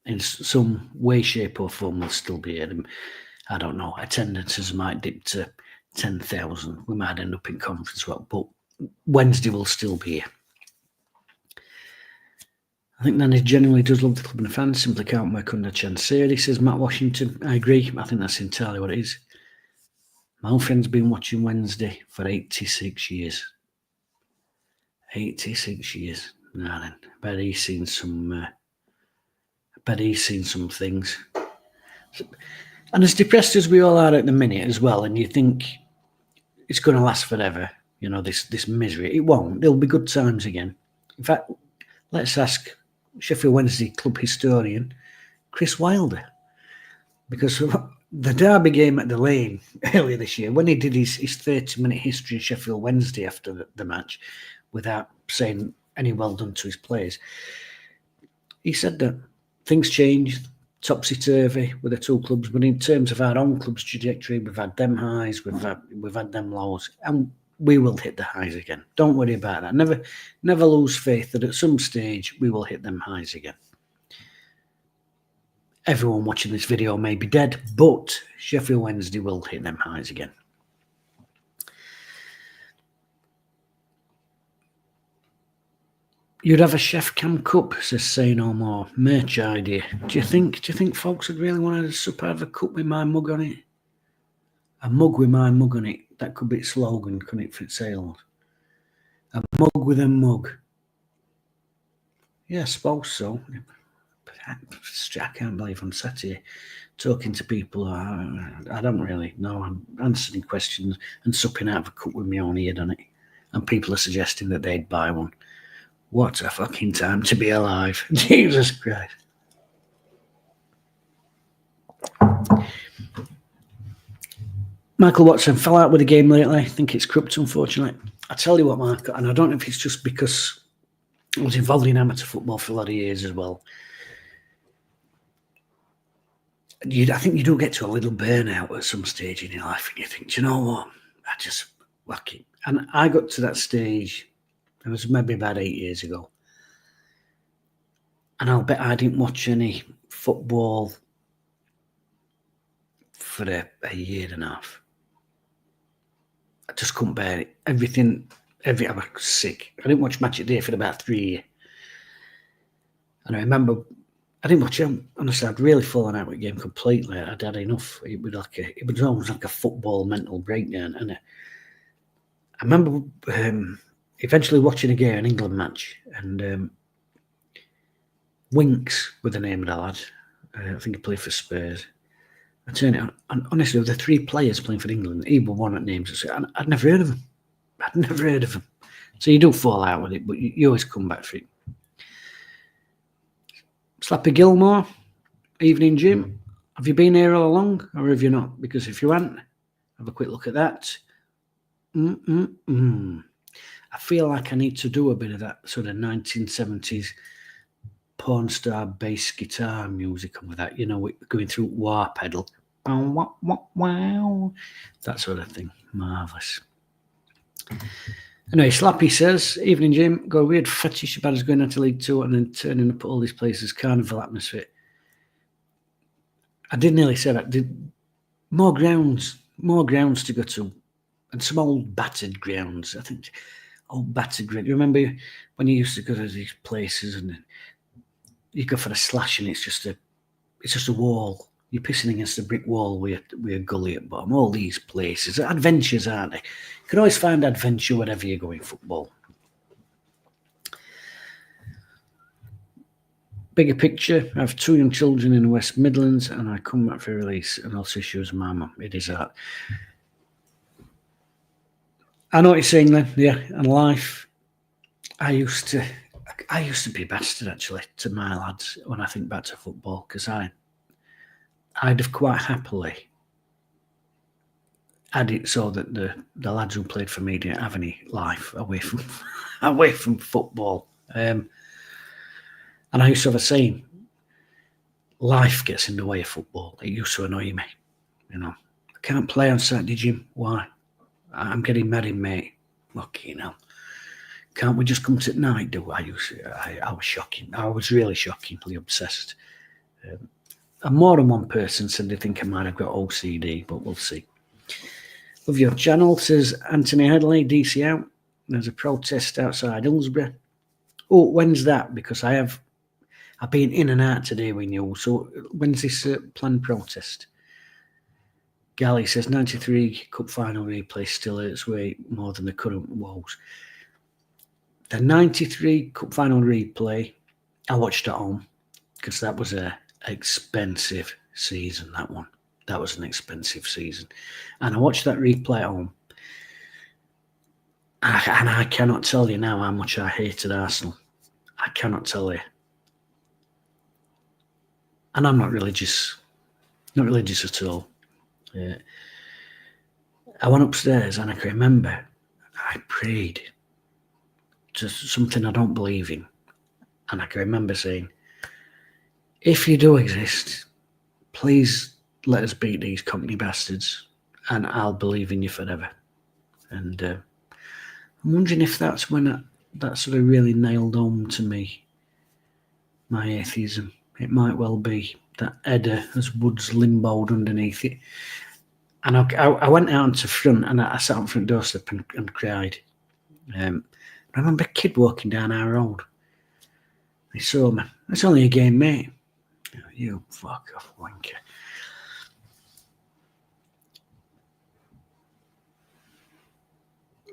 In some way, shape or form will still be here. I don't know, attendances might dip to 10,000. We might end up in conference well, but Wednesday will still be here. I think Nanny generally does love the club and the fans, simply can't work under Chansiri, says Matt Washington. I agree, I think that's entirely what it is. My old friend's been watching Wednesday for 86 years. 86 years. Now then, I bet he's seen some things. And as depressed as we all are at the minute as well, and you think it's going to last forever, you know, this misery, it won't. There'll be good times again. In fact, let's ask Sheffield Wednesday club historian Chris Wilder, because the Derby game at the Lane earlier this year, when he did his 30-minute history of Sheffield Wednesday after the match, without saying any well done to his players, he said that things changed, topsy-turvy with the two clubs, but in terms of our own club's trajectory, we've had them highs, we've had them lows, and we will hit the highs again. Don't worry about that. Never lose faith that at some stage we will hit them highs again. Everyone watching this video may be dead, but Sheffield Wednesday will hit them highs again. You'd have a SheffCam cup, says Say No More. Merch idea. Do you think folks would really want to sup out of a cup with my mug on it? A mug with my mug on it. That could be a slogan, couldn't it, for sales? A mug with a mug. Yeah, I suppose so. But I can't believe I'm sat here talking to people. I don't really know. I'm answering questions and supping out of a cup with my own ear on it. And people are suggesting that they'd buy one. What a fucking time to be alive. Jesus Christ. Michael Watson fell out with the game lately. I think it's crooked, unfortunately. I tell you what, Michael, and I don't know if it's just because I was involved in amateur football for a lot of years as well. I think you do get to a little burnout at some stage in your life, and you think, do you know what? I just whack it. And I got to that stage, it was maybe about 8 years ago. And I'll bet I didn't watch any football for a year and a half. I just couldn't bear it. I was sick. I didn't watch Match of the Day for about 3 years. And I remember, I didn't watch it. Honestly, I'd really fallen out with the game completely. I'd had enough. It was almost like a football mental breakdown. And I remember eventually watching a game, an England match, and Winks was the name of the lad. I think he played for Spurs. I turned it on, and honestly, there were 3 players playing for England. He was one at names. I'd never heard of him. So you do fall out with it, but you always come back for it. Slappy Gilmore, evening Jim. Have you been here all along, or have you not? Because if you haven't, have a quick look at that. I feel like I need to do a bit of that sort of 1970s porn star bass guitar music with that, you know, going through wah pedal. Wow. That sort of thing. Marvellous. Anyway, Slappy says, evening Jim, got a weird fetish about us going out to League 2 and then turning up at all these places, carnival atmosphere. I did nearly say that. More grounds to go to, and some old battered grounds. I think old battered grounds. You remember when you used to go to these places and you go for a slash and it's just a wall. You're pissing against a brick wall with a gully at the bottom. All these places, adventures, aren't they? You can always find adventure wherever you're going football. Bigger picture, I have 2 young children in the West Midlands and I come back for release and also she was my mum. It is that. I know what you're saying then, yeah, and life. I used to be a bastard actually to my lads when I think back to football, because I'd have quite happily had it so that the lads who played for me didn't have any life away from football. And I used to have a saying, life gets in the way of football. It used to annoy me. I can't play on Saturday, Jim. Why? I'm getting married, mate. Fucking hell. Can't we just come to night? I was shocking. I was really shockingly obsessed. And more than one person said they think I might have got OCD, but we'll see. Love your channel, says Anthony Headley, DC out. There's a protest outside Hillsborough. Oh, when's that? Because I've been in and out today with you. So when's this planned protest? Gally says 93 Cup final replay still hurts way more than the current woes. The 93 Cup final replay, I watched at home because that was an expensive season, that one. That was an expensive season. And I watched that replay at home. And I cannot tell you now how much I hated Arsenal. I cannot tell you. And I'm not religious. Not religious at all. I went upstairs and I can remember I prayed to something I don't believe in. And I can remember saying, if you do exist, please let us beat these Cockney bastards and I'll believe in you forever. And I'm wondering if that's when that sort of really nailed home to me, my atheism. It might well be that Edda has woods limboed underneath it. And I went out onto front and I sat on front doorstep and cried. I remember a kid walking down our road. He saw me. It's only a game, mate. You fuck off, wanker.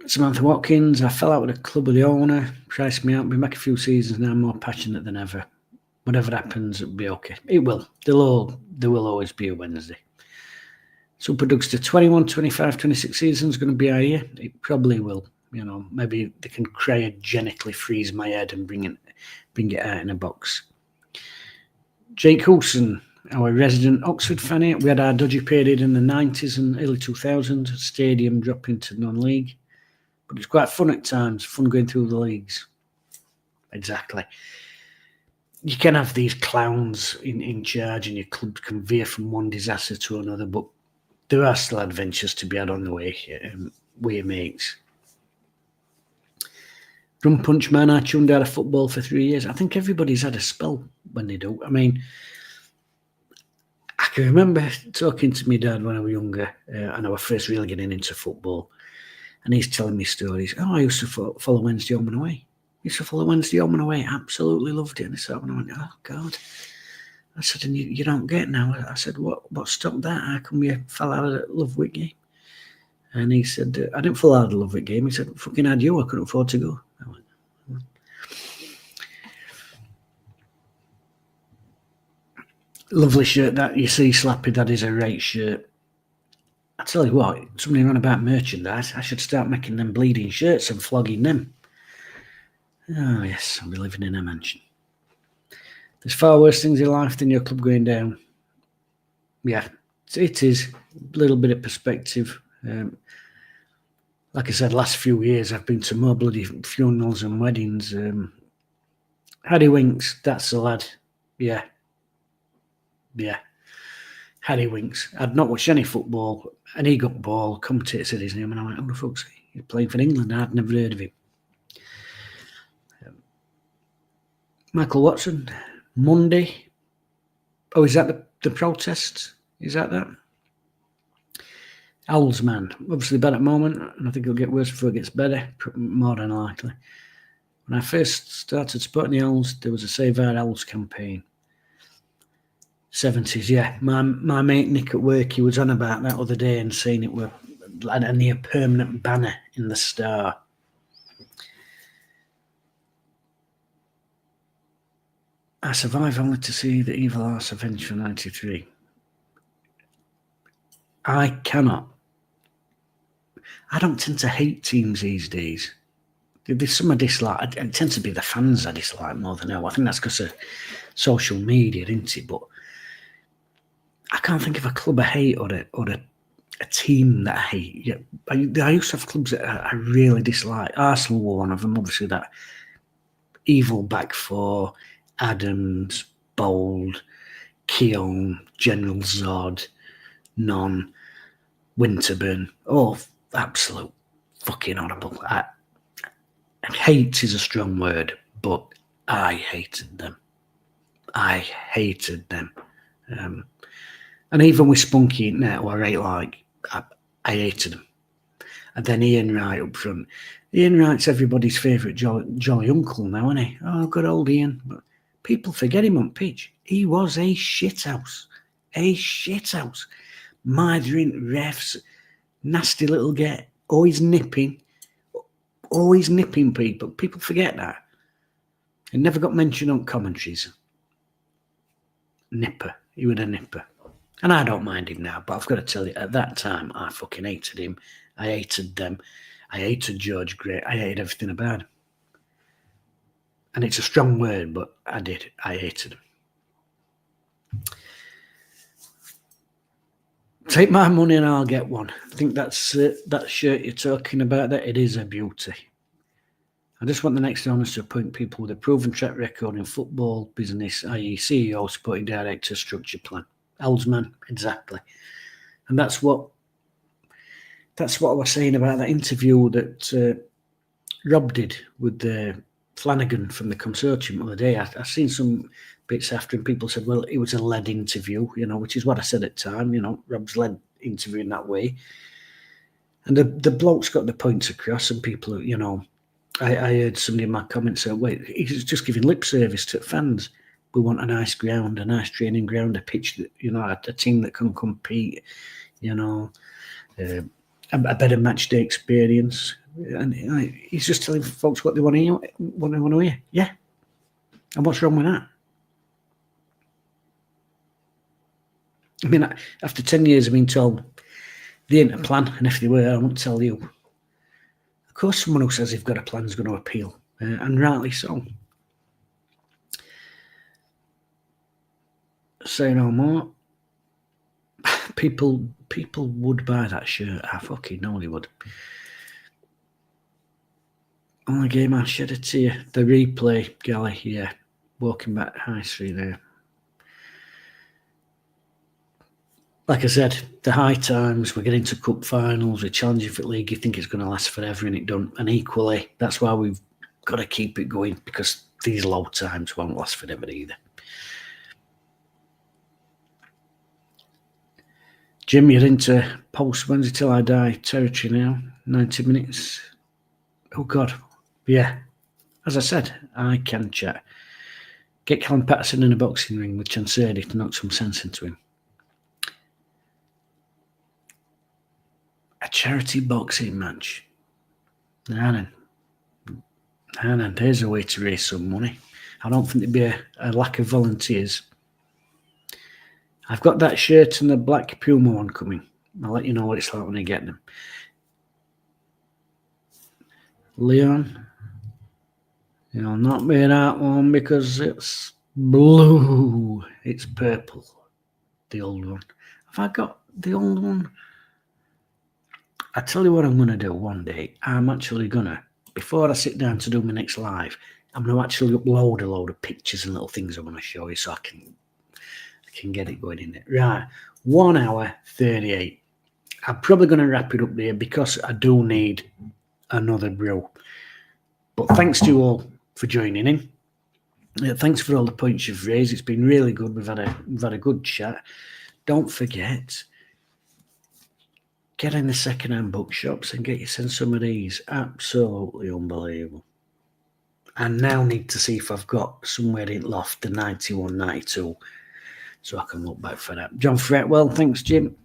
Samantha Watkins, I fell out with a club with the owner, priced me out, been back a few seasons now, I'm more passionate than ever. Whatever happens, it'll be okay. It will. There will always be a Wednesday. Super Dugster, 21, 25, 26 seasons going to be our year. It probably will. Maybe they can cryogenically freeze my head and bring it out in a box. Jake Coulson, our resident Oxford fan here. We had our dodgy period in the 90s and early 2000s, stadium dropping to non-league. But it's quite fun at times, fun going through the leagues. Exactly. You can have these clowns in charge and your club can veer from one disaster to another, but there are still adventures to be had on the way with your mates. Drum Punch Man, I tuned out of football for 3 years. I think everybody's had a spell when they do. I mean, I can remember talking to my dad when I was younger and I was first really getting into football. And he's telling me stories. Oh, I used to follow Wednesday home and away. Absolutely loved it. And I went, oh, God. I said, and you don't get now. I said, what stopped that? How come you fell out of the Lovewick game? And he said, I didn't fall out of the Lovewick game. He said, fucking had you. I couldn't afford to go. I went, lovely shirt that you see, Slappy. That is a great shirt. I tell you what, somebody ran about merchandise. I should start making them bleeding shirts and flogging them. Oh, yes, I'll be living in a mansion. There's far worse things in life than your club going down. Yeah, it is. A little bit of perspective. Like I said, last few years I've been to more bloody funerals and weddings. Harry Winks, that's the lad. Yeah. Harry Winks. I'd not watched any football, and he got ball, commentator said his name, and I went, oh, the fuck's he? He's playing for England. I'd never heard of him. Michael Watson, Monday. Oh, is that the protest? Is that? Owls, man. Obviously bad at the moment, and I think it'll get worse before it gets better, more than likely. When I first started supporting the Owls, there was a Save Our Owls campaign. 70s, yeah. My mate Nick at work, he was on about that other day and saying it were a near permanent banner in the Star. I survive only to see the evil arse avenged for 93. I cannot. I don't tend to hate teams these days. There's some I dislike. It tends to be the fans I dislike more than I think that's because of social media, isn't it? But I can't think of a club I hate or a team that I hate. Yeah, I used to have clubs that I really dislike. Arsenal were one of them. Obviously, that evil back four: Adams, Bold, Keown, General Zod, Non, Winterburn. Oh, absolute fucking horrible. Hate is a strong word, but I hated them. I hated them. And even with Spunky now, who I rate like, I hated him. And then Ian Wright up front. Ian Wright's everybody's favourite jolly uncle now, isn't he? Oh, good old Ian. But people forget him on pitch. He was a shithouse. A shithouse. Mithering refs, nasty little get, always nipping people. People forget that. He never got mentioned on commentaries. Nipper. He was a nipper. And I don't mind him now, but I've got to tell you, at that time, I fucking hated him. I hated them. I hated George Gray. I hated everything about him. And it's a strong word, but I did. I hated him. Take my money and I'll get one. I think that's that shirt you're talking about. That it is a beauty. I just want the next owners to appoint people with a proven track record in football business, i.e. CEO, sporting director, structure plan. Owlsman, exactly. And that's what I was saying about that interview that Rob did with Flanagan from the Consortium the other day. I've seen some bits after, and people said, well, it was a led interview, which is what I said at the time. Rob's led interview in that way. And the bloke's got the points across, and people, I heard somebody in my comments say, wait, he's just giving lip service to fans. We want a nice ground, a nice training ground, a pitch that, a team that can compete, a better match day experience. And he's just telling folks what they want to hear, what they want to hear. Yeah. And what's wrong with that? I mean, after 10 years of being told they ain't a plan, and if they were, I won't tell you. Of course, someone who says they've got a plan is going to appeal, and rightly so. Say no more. People would buy that shirt. I fucking know they would. Only game I shed a tear. The replay, Gally, yeah. Walking back High Street there. Like I said, the high times, we're getting to cup finals, we're challenging for the league, you think it's going to last forever, and it don't. And equally, that's why we've got to keep it going, because these low times won't last forever either. Jim, you're into post Wednesday till I die territory now. 90 minutes. Oh, God. Yeah. As I said, I can chat. Get Callum Patterson in a boxing ring with Chanseri to knock some sense into him. A charity boxing match. Nah, there's a way to raise some money. I don't think there'd be a lack of volunteers. I've got that shirt and the black Puma one coming. I'll let you know what it's like when I get them. Leon, you'll not be that one because it's blue. It's purple. The old one. Have I got the old one? I tell you what I'm going to do one day. I'm actually going to, before I sit down to do my next live, I'm going to actually upload a load of pictures and little things I want to show you so I can get it going in there. Right, 1 hour 38. I'm probably going to wrap it up there because I do need another brew. But thanks to you all for joining in. Thanks for all the points you've raised. It's been really good. We've had a good chat. Don't forget, get in the second-hand bookshops and get yourself some of these. Absolutely unbelievable. I now need to see if I've got somewhere in loft the 91, 92, so I can look back for that. John Fretwell, thanks, Jim.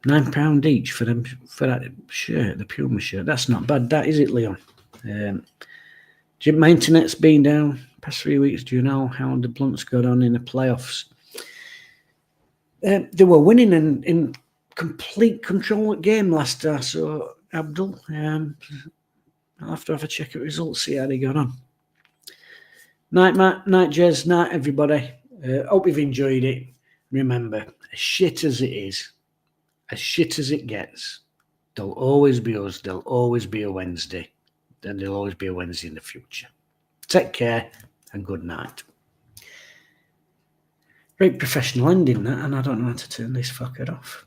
£9 each for that shirt, the Puma shirt. That's not bad, that is it, Leon? Jim, my internet's been down past 3 weeks. Do you know how the Blunts got on in the playoffs? They were winning in complete control of the game last time. So, Abdul, I'll have to have a check at results, see how they got on. Night, Matt. Night, Jez. Night, everybody. Hope you've enjoyed it. Remember, as shit as it is, as shit as it gets, there'll always be us. There'll always be a Wednesday. Then there'll always be a Wednesday in the future. Take care and good night. Very professional ending that, and I don't know how to turn this fucker off.